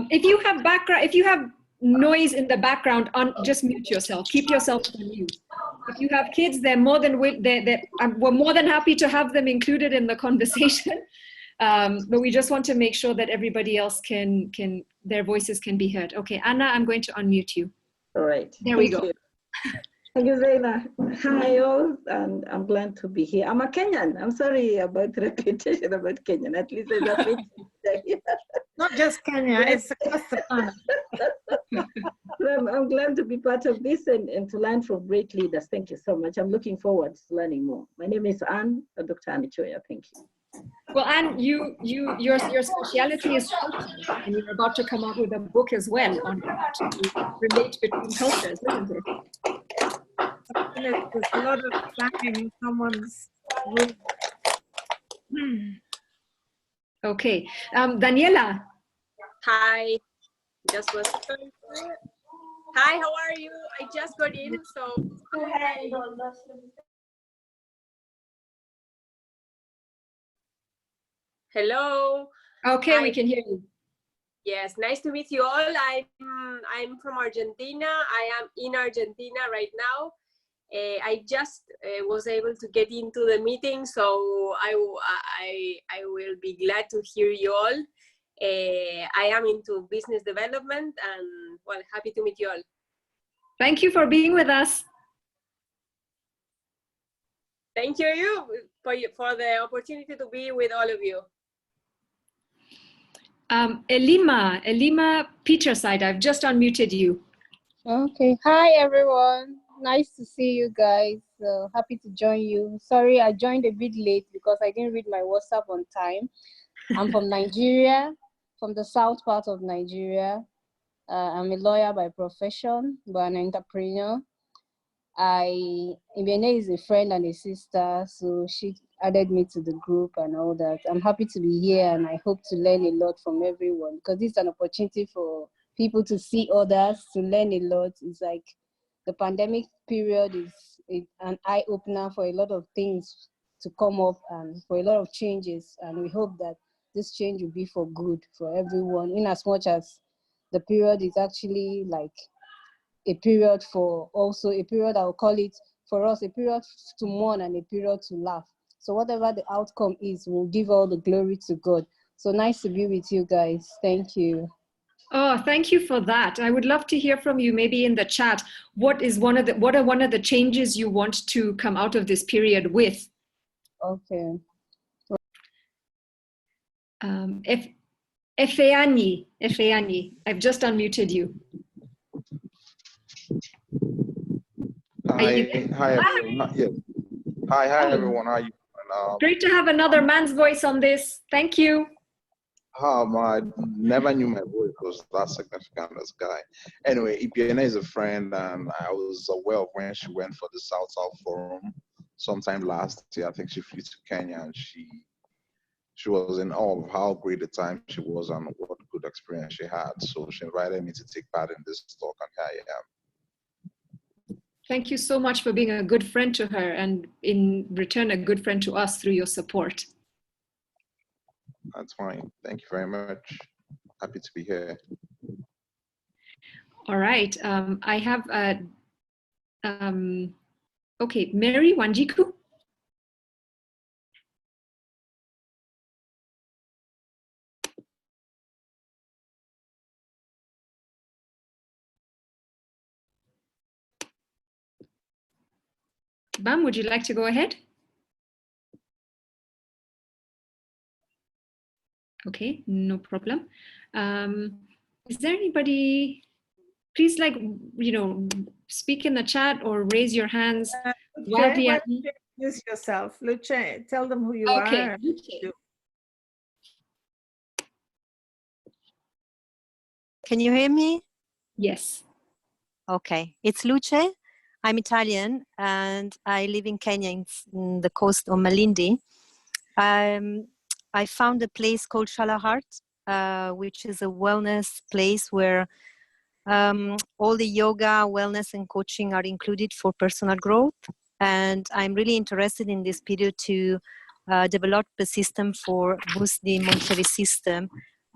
If you have noise in the background, just mute yourself. Keep yourself on mute. If you have kids, we're more than happy to have them included in the conversation. But we just want to make sure that everybody else their voices can be heard. Okay, Anna, I'm going to unmute you. All right. There we go. You. Thank you, Zaina. Hi, all, and I'm glad to be here. I'm a Kenyan. I'm sorry about the repetition about Kenyan. At least there's a bit. Not just Kenya, it's across the planet. I'm glad to be part of this and to learn from great leaders. Thank you so much. I'm looking forward to learning more. My name is Anne, Dr. Anne Choya. Thank you. Well, Anne, your speciality is culture, and you're about to come out with a book as well on how to relate between cultures, isn't it? There's a lot of planning in someone's room. Okay, Daniela. Hi, just was. Hi, how are you? I just got in, so. Hi. Hello. Okay, Hi. we can hear you. Yes, nice to meet you all. I'm from Argentina. I am in Argentina right now. I just was able to get into the meeting, so I will be glad to hear you all. I am into business development, and well, happy to meet you all. Thank you for being with us. Thank you for the opportunity to be with all of you. Elima Peterside, I've just unmuted you. Okay, hi everyone. Nice to see you guys. Happy to join you. Sorry, I joined a bit late because I didn't read my WhatsApp on time. I'm from Nigeria, from the south part of Nigeria. I'm a lawyer by profession, but an entrepreneur. Ibiene is a friend and a sister, so she added me to the group and all that. I'm happy to be here, and I hope to learn a lot from everyone, because this is an opportunity for people to see others, to learn a lot. It's like the pandemic period is an eye-opener for a lot of things to come up and for a lot of changes, and we hope that this change will be for good for everyone, in as much as the period is actually like a period for also a period, I'll call it for us, a period to mourn and a period to laugh. So whatever the outcome is, we'll give all the glory to God. So nice to be with you guys. Thank you. Oh, thank you for that. I would love to hear from you, maybe in the chat. What are one of the changes you want to come out of this period with? Okay. Efeani, I've just unmuted you. Hi everyone. Yes. Hi everyone. How are you doing? Great to have another man's voice on this. Thank you. I never knew my voice was that significant as a guy. Anyway, Ibiene is a friend, and I was aware of when she went for the South Forum sometime last year. I think she flew to Kenya, and she was in awe of how great the time she was and what good experience she had. So she invited me to take part in this talk, and here I am. Thank you so much for being a good friend to her, and in return, a good friend to us through your support. That's fine. Thank you very much. Happy to be here. All right. I have, okay, Mary Wanjiku. Bam, would you like to go ahead? Okay, no problem. Is there anybody, please speak in the chat or raise your hands. Luce, introduce yourself. Luce, tell them who you are. Okay. Can you hear me? Yes. Okay. It's Luce. I'm Italian and I live in Kenya in the coast of Malindi. I found a place called Shalahart, which is a wellness place where all the yoga, wellness, and coaching are included for personal growth. And I'm really interested in this period to develop a system for boost the immunity system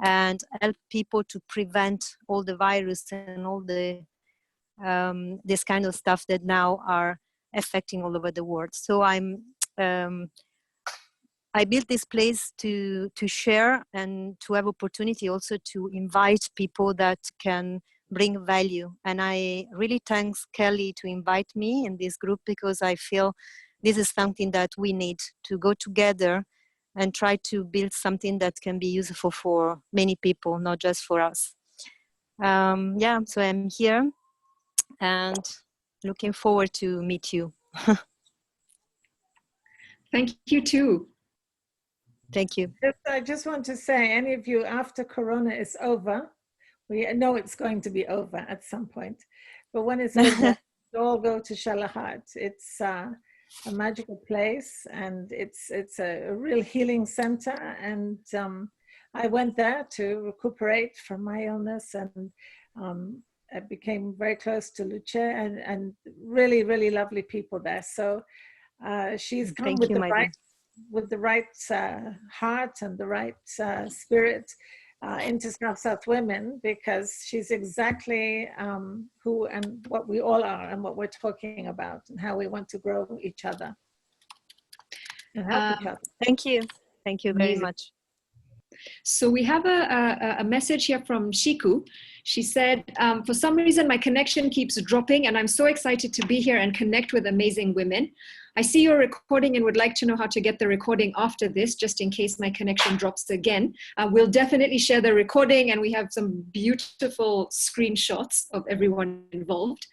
and help people to prevent all the virus and all the this kind of stuff that now are affecting all over the world. So I built this place to share and to have opportunity also to invite people that can bring value. And I really thanks Kelly to invite me in this group because I feel this is something that we need to go together and try to build something that can be useful for many people, not just for us. Yeah, so I'm here and looking forward to meet you. Thank you too. Thank you. I just want to say, any of you, after Corona is over, we know it's going to be over at some point, but when it's over, you all go to Shalahart. It's a magical place and it's a real healing center. And I went there to recuperate from my illness, and I became very close to Luce and really, really lovely people there. So she's come with the right heart and the right spirit into South Women, because she's exactly who and what we all are and what we're talking about and how we want to grow each other and help each other. Thank you. Thank you very much. So we have a message here from Shiku. She said, for some reason, my connection keeps dropping and I'm so excited to be here and connect with amazing women. I see your recording and would like to know how to get the recording after this, just in case my connection drops again. We'll definitely share the recording, and we have some beautiful screenshots of everyone involved.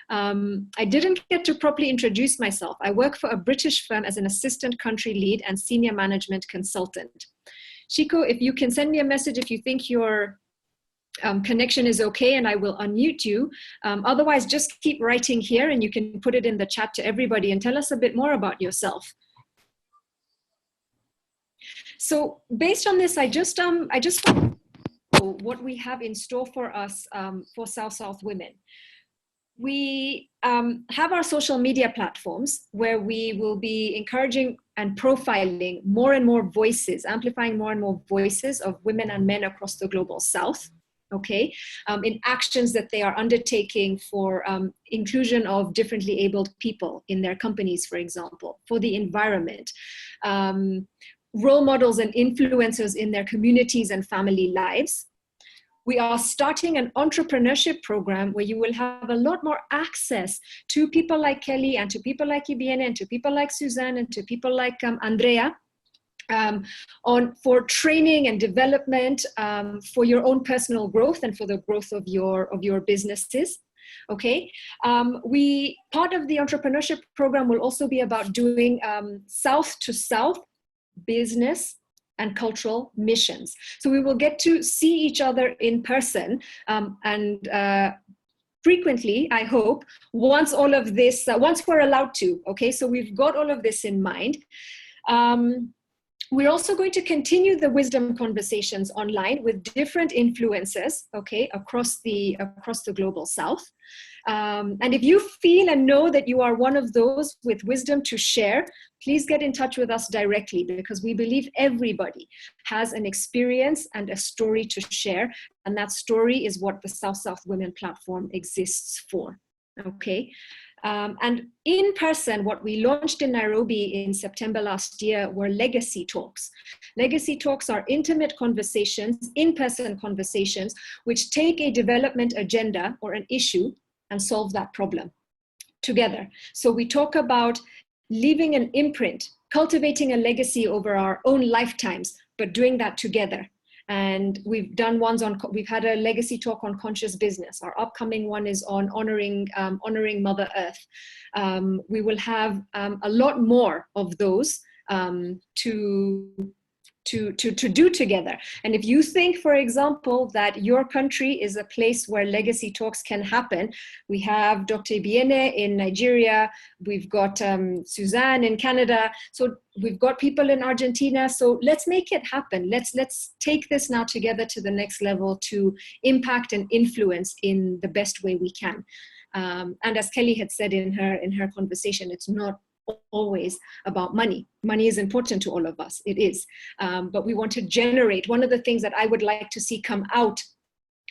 I didn't get to properly introduce myself. I work for a British firm as an assistant country lead and senior management consultant. Shiko, if you can send me a message if you think your connection is okay, and I will unmute you. Otherwise, just keep writing here and you can put it in the chat to everybody and tell us a bit more about yourself. So based on this, I just what we have in store for us for South Women. We have our social media platforms where we will be encouraging and profiling more and more voices, amplifying more and more voices of women and men across the global South, okay, in actions that they are undertaking for inclusion of differently abled people in their companies, for example, for the environment, role models and influencers in their communities and family lives. We are starting an entrepreneurship program where you will have a lot more access to people like Kelly and to people like Ibiene and to people like Suzanne and to people like Andrea for training and development for your own personal growth and for the growth of your businesses. Okay, part of the entrepreneurship program will also be about doing South to South business and cultural missions. So we will get to see each other in person and frequently, I hope, once all of this, once we're allowed to, okay? So we've got all of this in mind. We're also going to continue the wisdom conversations online with different influencers, okay, across the global South. And if you feel and know that you are one of those with wisdom to share, please get in touch with us directly, because we believe everybody has an experience and a story to share. And that story is what the South Women platform exists for, okay? And in person, what we launched in Nairobi in September last year were legacy talks. Legacy talks are intimate conversations, in-person conversations, which take a development agenda or an issue and solve that problem together. So we talk about leaving an imprint, cultivating a legacy over our own lifetimes, but doing that together. And we've done we've had a legacy talk on conscious business. Our upcoming one is on honoring Mother Earth. We will have a lot more of those to to do together. And if you think, for example, that your country is a place where legacy talks can happen, we have Dr. Ibiene in Nigeria, we've got Suzanne in Canada, so we've got people in Argentina, so let's make it happen. Let's take this now together to the next level to impact and influence in the best way we can. And as Kelly had said in her conversation, it's not always about money. Money is important to all of us, it is. But we want to generate, one of the things that I would like to see come out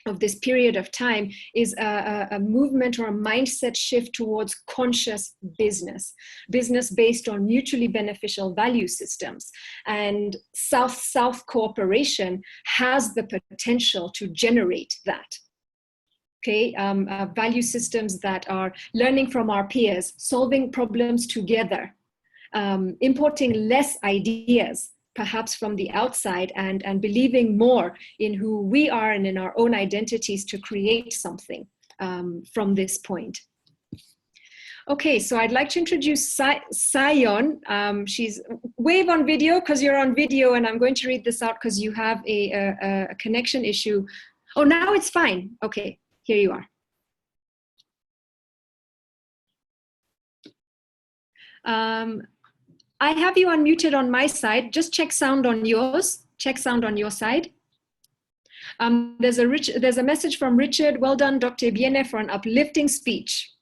of this period of time is a movement or a mindset shift towards conscious business based on mutually beneficial value systems. And South-South cooperation has the potential to generate that. Okay, value systems that are learning from our peers, solving problems together, importing less ideas, perhaps from the outside, and believing more in who we are and in our own identities to create something from this point. Okay, so I'd like to introduce Sion. She's wave on video because you're on video, and I'm going to read this out because you have a connection issue. Oh, now it's fine. Okay. Here you are. I have you unmuted on my side. Just check sound on yours. Check sound on your side. There's a message from Richard. Well done, Dr. Ibiene, for an uplifting speech.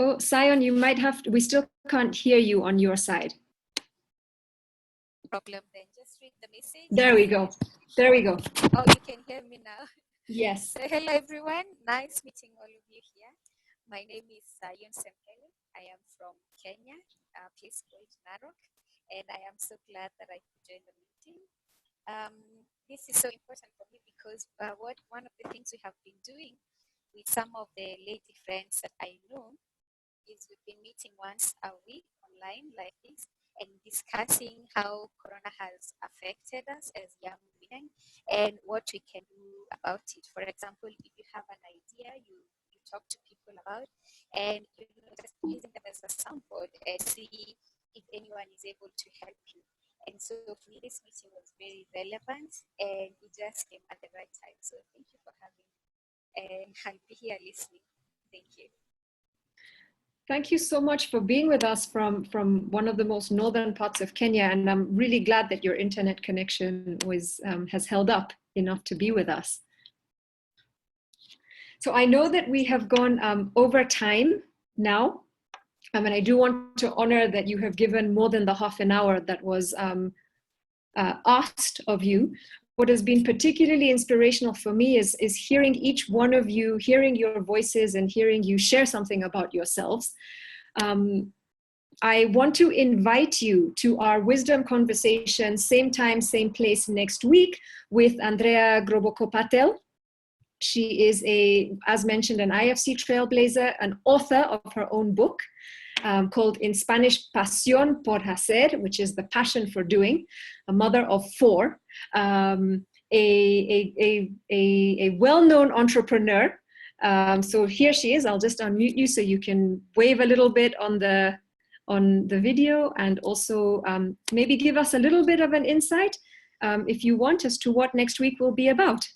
Oh, Sion, you might have to, we still can't hear you on your side. Problem then, just read the message. There we go. There we go. Oh, you can hear me now. Yes. So hello everyone, nice meeting all of you here. My name is Sion Sempele. I am from Kenya, Peace Point, Narok, and I am so glad that I could join the meeting. This is so important for me because one of the things we have been doing with some of the lady friends that I know is we've been meeting once a week online like this, and discussing how Corona has affected us as young women and what we can do about it. For example, if you have an idea, you talk to people about, and just using them as a soundboard and see if anyone is able to help you. And so for me, this meeting was very relevant, and it just came at the right time. So thank you for having me, and I'll be here listening. Thank you. Thank you so much for being with us from one of the most northern parts of Kenya, and I'm really glad that your internet connection has held up enough to be with us. So I know that we have gone over time now, and I do want to honor that you have given more than the half an hour that was asked of you. What has been particularly inspirational for me is hearing each one of you, hearing your voices and hearing you share something about yourselves. I want to invite you to our wisdom conversation, same time, same place next week with Andrea Groboko-Patel. She is, as mentioned, an IFC trailblazer, an author of her own book called in Spanish, Pasión por Hacer, which is the passion for doing, a mother of 4, a well-known entrepreneur. So here she is. I'll just unmute you so you can wave a little bit on the video, and also maybe give us a little bit of an insight, if you want, as to what next week will be about.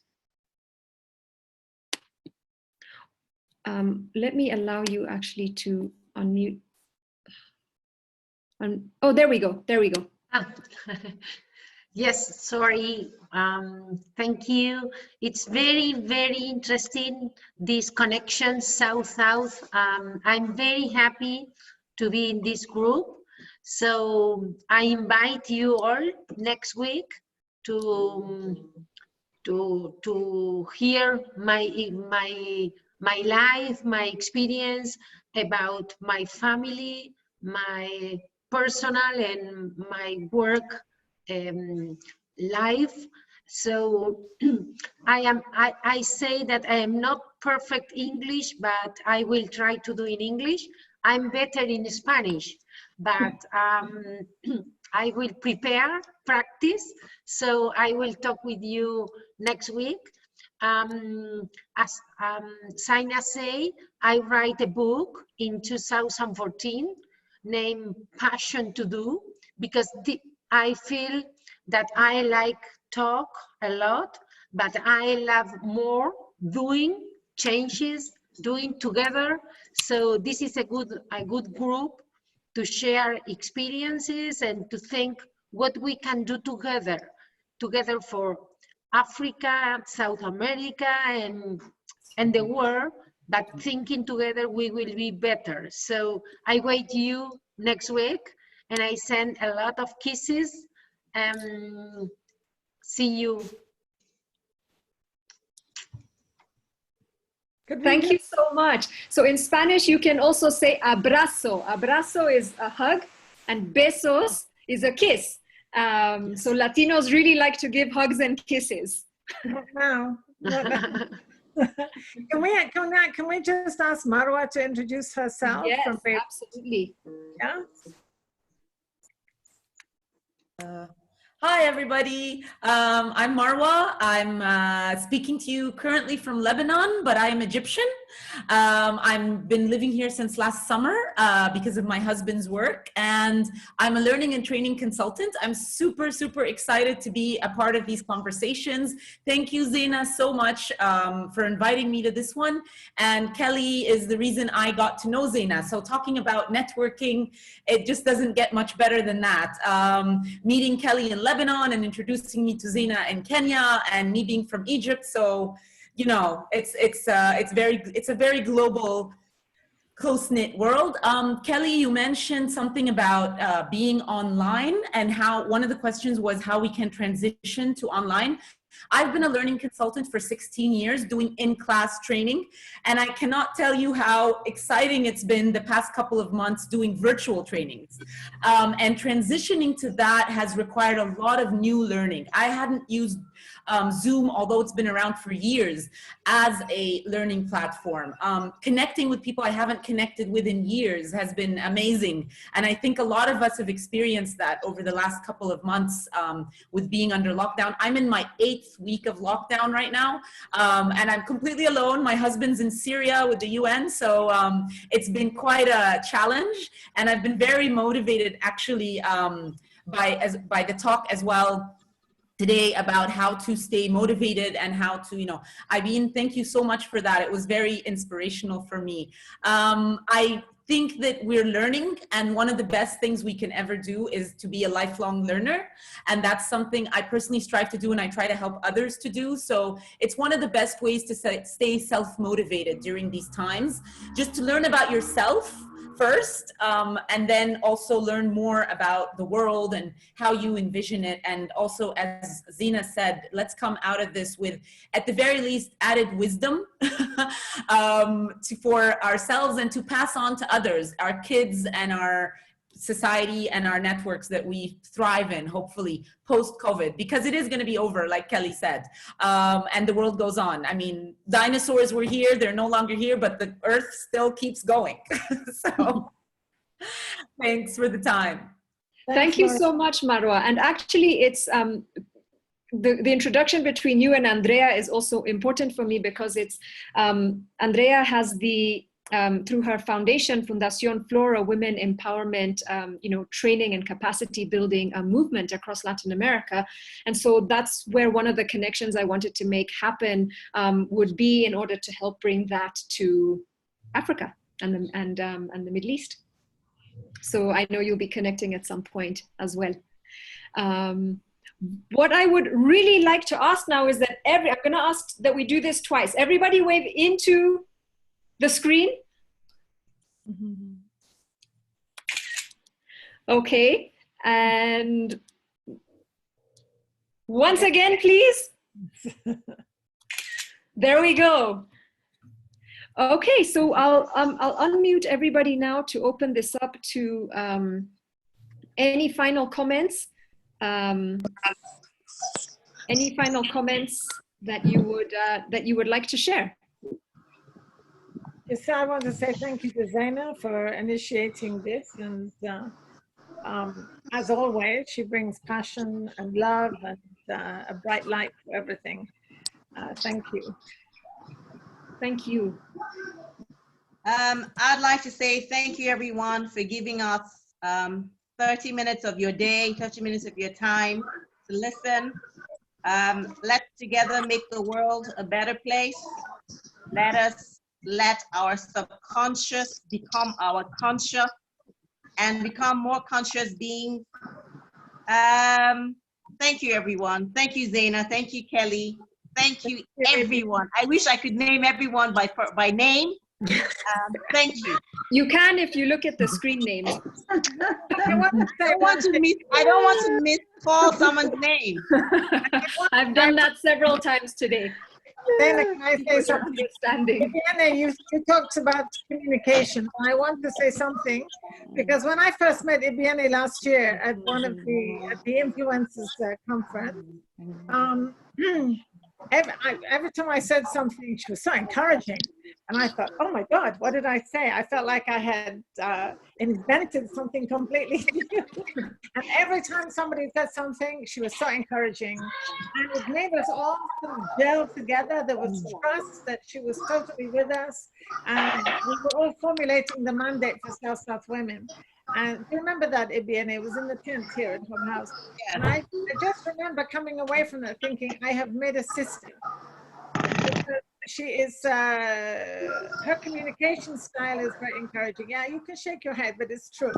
Let me allow you actually to unmute. Oh, there we go. There we go. Yes, sorry. Thank you. It's very, very interesting, this connection South-South. I'm very happy to be in this group. So I invite you all next week to hear my life, my experience about my family, my personal and my work life. So I say that I am not perfect English, but I will try to do in English. I'm better in Spanish, but I will prepare, practice. So I will talk with you next week. As Zaina say, I write a book in 2014 named Passion to Do, because I feel that I like talk a lot, but I love more doing changes, doing together. So this is a good group to share experiences and to think what we can do together for Africa, South America, and the world, but thinking together we will be better. So I wait you next week, and I send a lot of kisses. See you. Thank you so much. So in Spanish, you can also say abrazo. Abrazo is a hug, and besos is a kiss. So Latinos really like to give hugs and kisses. Wow. Can we just ask Marwa to introduce herself? Yes, absolutely. Yeah. Hi, everybody. I'm Marwa. I'm speaking to you currently from Lebanon, but I am Egyptian. I've been living here since last summer because of my husband's work, and I'm a learning and training consultant. I'm super, super excited to be a part of these conversations. Thank you, Zaina, so much for inviting me to this one. And Kelly is the reason I got to know Zaina. So talking about networking, it just doesn't get much better than that. Meeting Kelly in Lebanon and introducing me to Zaina in Kenya, and me being from Egypt. So, you know, it's a very global, close-knit world. Kelly, you mentioned something about being online, and how one of the questions was how we can transition to online. I've been a learning consultant for 16 years doing in-class training, and I cannot tell you how exciting it's been the past couple of months doing virtual trainings. And transitioning to that has required a lot of new learning. I hadn't used Zoom, although it's been around for years, as a learning platform. Connecting with people I haven't connected with in years has been amazing. And I think a lot of us have experienced that over the last couple of months with being under lockdown. I'm in my 8th week of lockdown right now, and I'm completely alone. My husband's in Syria with the UN, so it's been quite a challenge. And I've been very motivated actually by the talk as well today about how to stay motivated and how to, you know, Ibeen, thank you so much for that. It was very inspirational for me. I think that we're learning, and one of the best things we can ever do is to be a lifelong learner. And that's something I personally strive to do, and I try to help others to do. So it's one of the best ways to stay self-motivated during these times, just to learn about yourself first, and then also learn more about the world and how you envision it. And also, as Zaina said, let's come out of this with, at the very least, added wisdom for ourselves and to pass on to others, our kids and our society and our networks that we thrive in, hopefully post-COVID, because it is going to be over, like Kelly said, and the world goes on. I mean, dinosaurs were here, they're no longer here, but the earth still keeps going. So thanks for the time. Thank you so much, Marwa. And actually, it's the introduction between you and Andrea is also important for me, because it's Andrea has the through her foundation, Fundación Flora, women empowerment, training and capacity building movement across Latin America. And so that's where one of the connections I wanted to make happen would be in order to help bring that to Africa and the Middle East. So I know you'll be connecting at some point as well. What I would really like to ask now is that I'm going to ask that we do this twice. Everybody wave into the screen. Okay, and once again, please. There we go. Okay, so I'll unmute everybody now to open this up to any final comments. Any final comments that you would like to share? Yes, I want to say thank you to Zaina for initiating this, and as always, she brings passion and love and a bright light for everything. Thank you. Thank you. I'd like to say thank you, everyone, for giving us 30 minutes of your day, 30 minutes of your time to listen. Let's together make the world a better place. Let us let our subconscious become our conscious and become more conscious beings. Thank you, everyone. Thank you, Zaina. Thank you, Kelly. Thank you, everyone. I wish I could name everyone by name. Thank you. You can if you look at the screen names. I don't want to miscall someone's name. I've done that several times today. Dana, can I say something? Dana, you talked about communication. I want to say something because when I first met Ibiene last year at one of the Influencers conference, every time I said something, she was so encouraging. And I thought, oh my God, what did I say? I felt like I had invented something completely new. And every time somebody said something, she was so encouraging. And it made us all sort of gel together. There was trust that she was totally with us. And we were all formulating the mandate for South Women. And you remember that, Ibiene? It was in the tent here at Home House. And I just remember coming away from that thinking, I have made a sister. Because she is, her communication style is very encouraging. Yeah, you can shake your head, but it's true.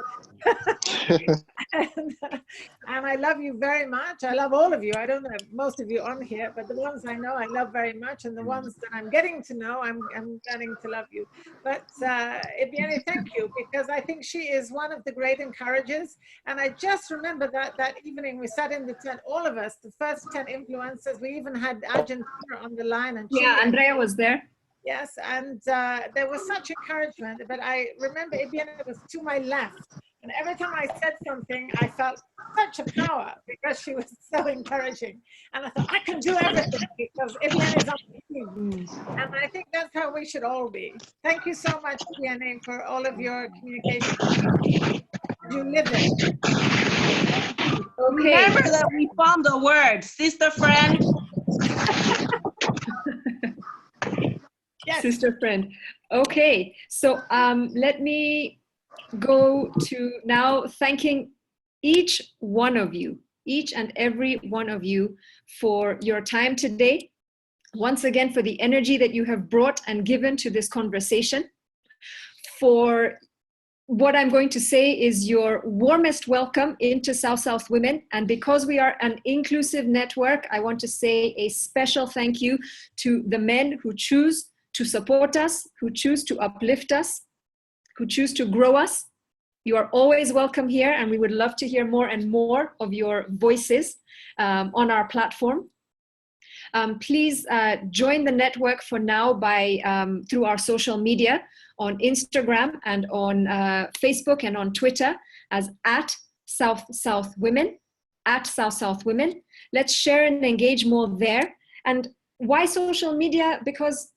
And I love you very much. I love all of you. I don't know most of you on here, but the ones I know I love very much, and the ones that I'm getting to know, I'm getting to love you. But Ibiene, thank you, because I think she is one of the great encouragers. And I just remember that evening we sat in the tent, all of us, the first 10 influencers. We even had Argentina on the line, and yeah, Andrea was there. Yes, and there was such encouragement. But I remember Ibiene was to my left. And every time I said something, I felt such a power because she was so encouraging. And I thought, I can do everything because Ibiene is on the team. And I think that's how we should all be. Thank you so much, Ibiene, for all of your communication. You live it. Okay. Remember that we found the word, sister friend. Yes. Sister friend. Okay, so let me go to now thanking each one of you, each and every one of you, for your time today. Once again, for the energy that you have brought and given to this conversation. For what I'm going to say is your warmest welcome into South Women. And because we are an inclusive network, I want to say a special thank you to the men who choose to support us, who choose to uplift us, who choose to grow us. You are always welcome here, and we would love to hear more and more of your voices on our platform. Please join the network for now by through our social media on Instagram and on Facebook and on Twitter as @SouthWomen, @SouthWomen. Let's share and engage more there. And why social media? Because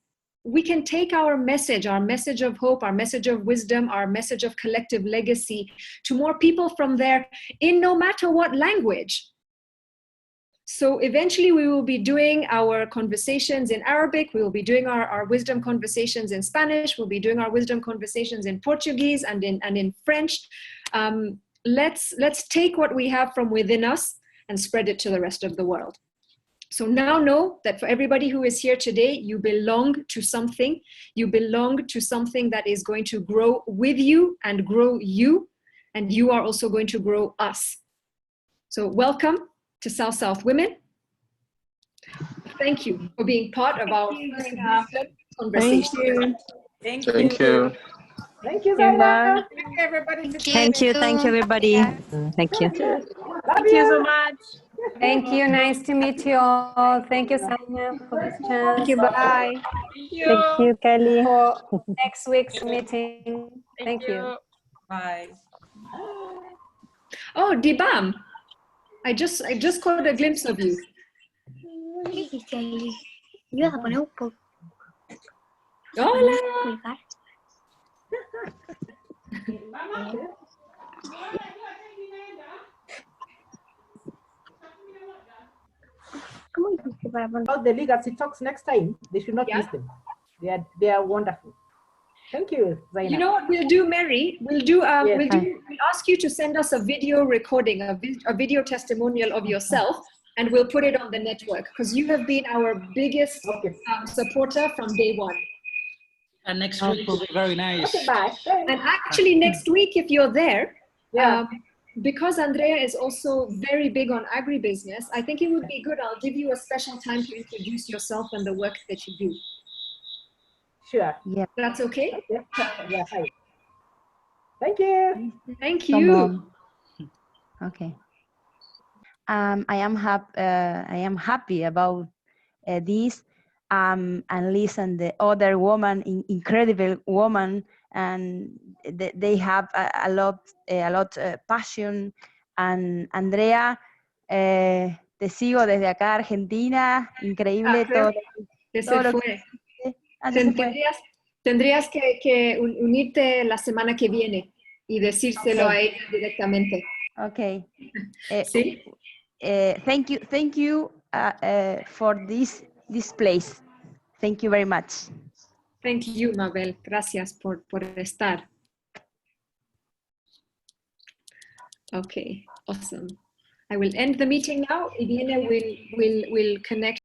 we can take our message of hope, our message of wisdom, our message of collective legacy to more people from there in no matter what language. So eventually we will be doing our conversations in Arabic, we will be doing our wisdom conversations in Spanish, we'll be doing our wisdom conversations in Portuguese and in French. Let's take what we have from within us and spread it to the rest of the world. So now know that for everybody who is here today, you belong to something. You belong to something that is going to grow with you and grow you, and you are also going to grow us. So welcome to South Women. Thank you for being part of our conversation. Thank you. Thank you, Zaina. Thank you, everybody. Thank you, everybody. Thank you. Thank you so much. Thank you. Nice to meet you all. Thank you, Zaina, for this chance. Thank you. Bye. Thank you, Kelly. For next week's meeting. Thank you. Bye. Oh, Dibam. I just caught a glimpse of you. Ibas a poner un poco. Hola. ¿Cómo dijiste? all the legacy talks next time, they should not miss them. They are wonderful. Thank you, Zainab. You know what we'll do, Mary? We'll ask you to send us a video recording, a video testimonial of yourself, and we'll put it on the network because you have been our biggest supporter from day one. And next week will be very nice. Okay, bye. And actually next week, if you're there, because Andrea is also very big on agribusiness, I think it would be good. I'll give you a special time to introduce yourself and the work that you do. Sure. Yeah. That's okay? Okay. Yeah, hi. Thank you. Thank you. Okay. I am happy about this and listen the other woman, incredible woman, and they have a lot passion. And Andrea, te sigo desde acá Argentina, increíble todo. Se fue. Tendrías que unirte la semana que viene y decírselo a ella directamente. Okay. ¿Sí? Thank you for this place. Thank you very much. Thank you, Mabel. Gracias por estar. Okay, awesome. I will end the meeting now. Ibiene will connect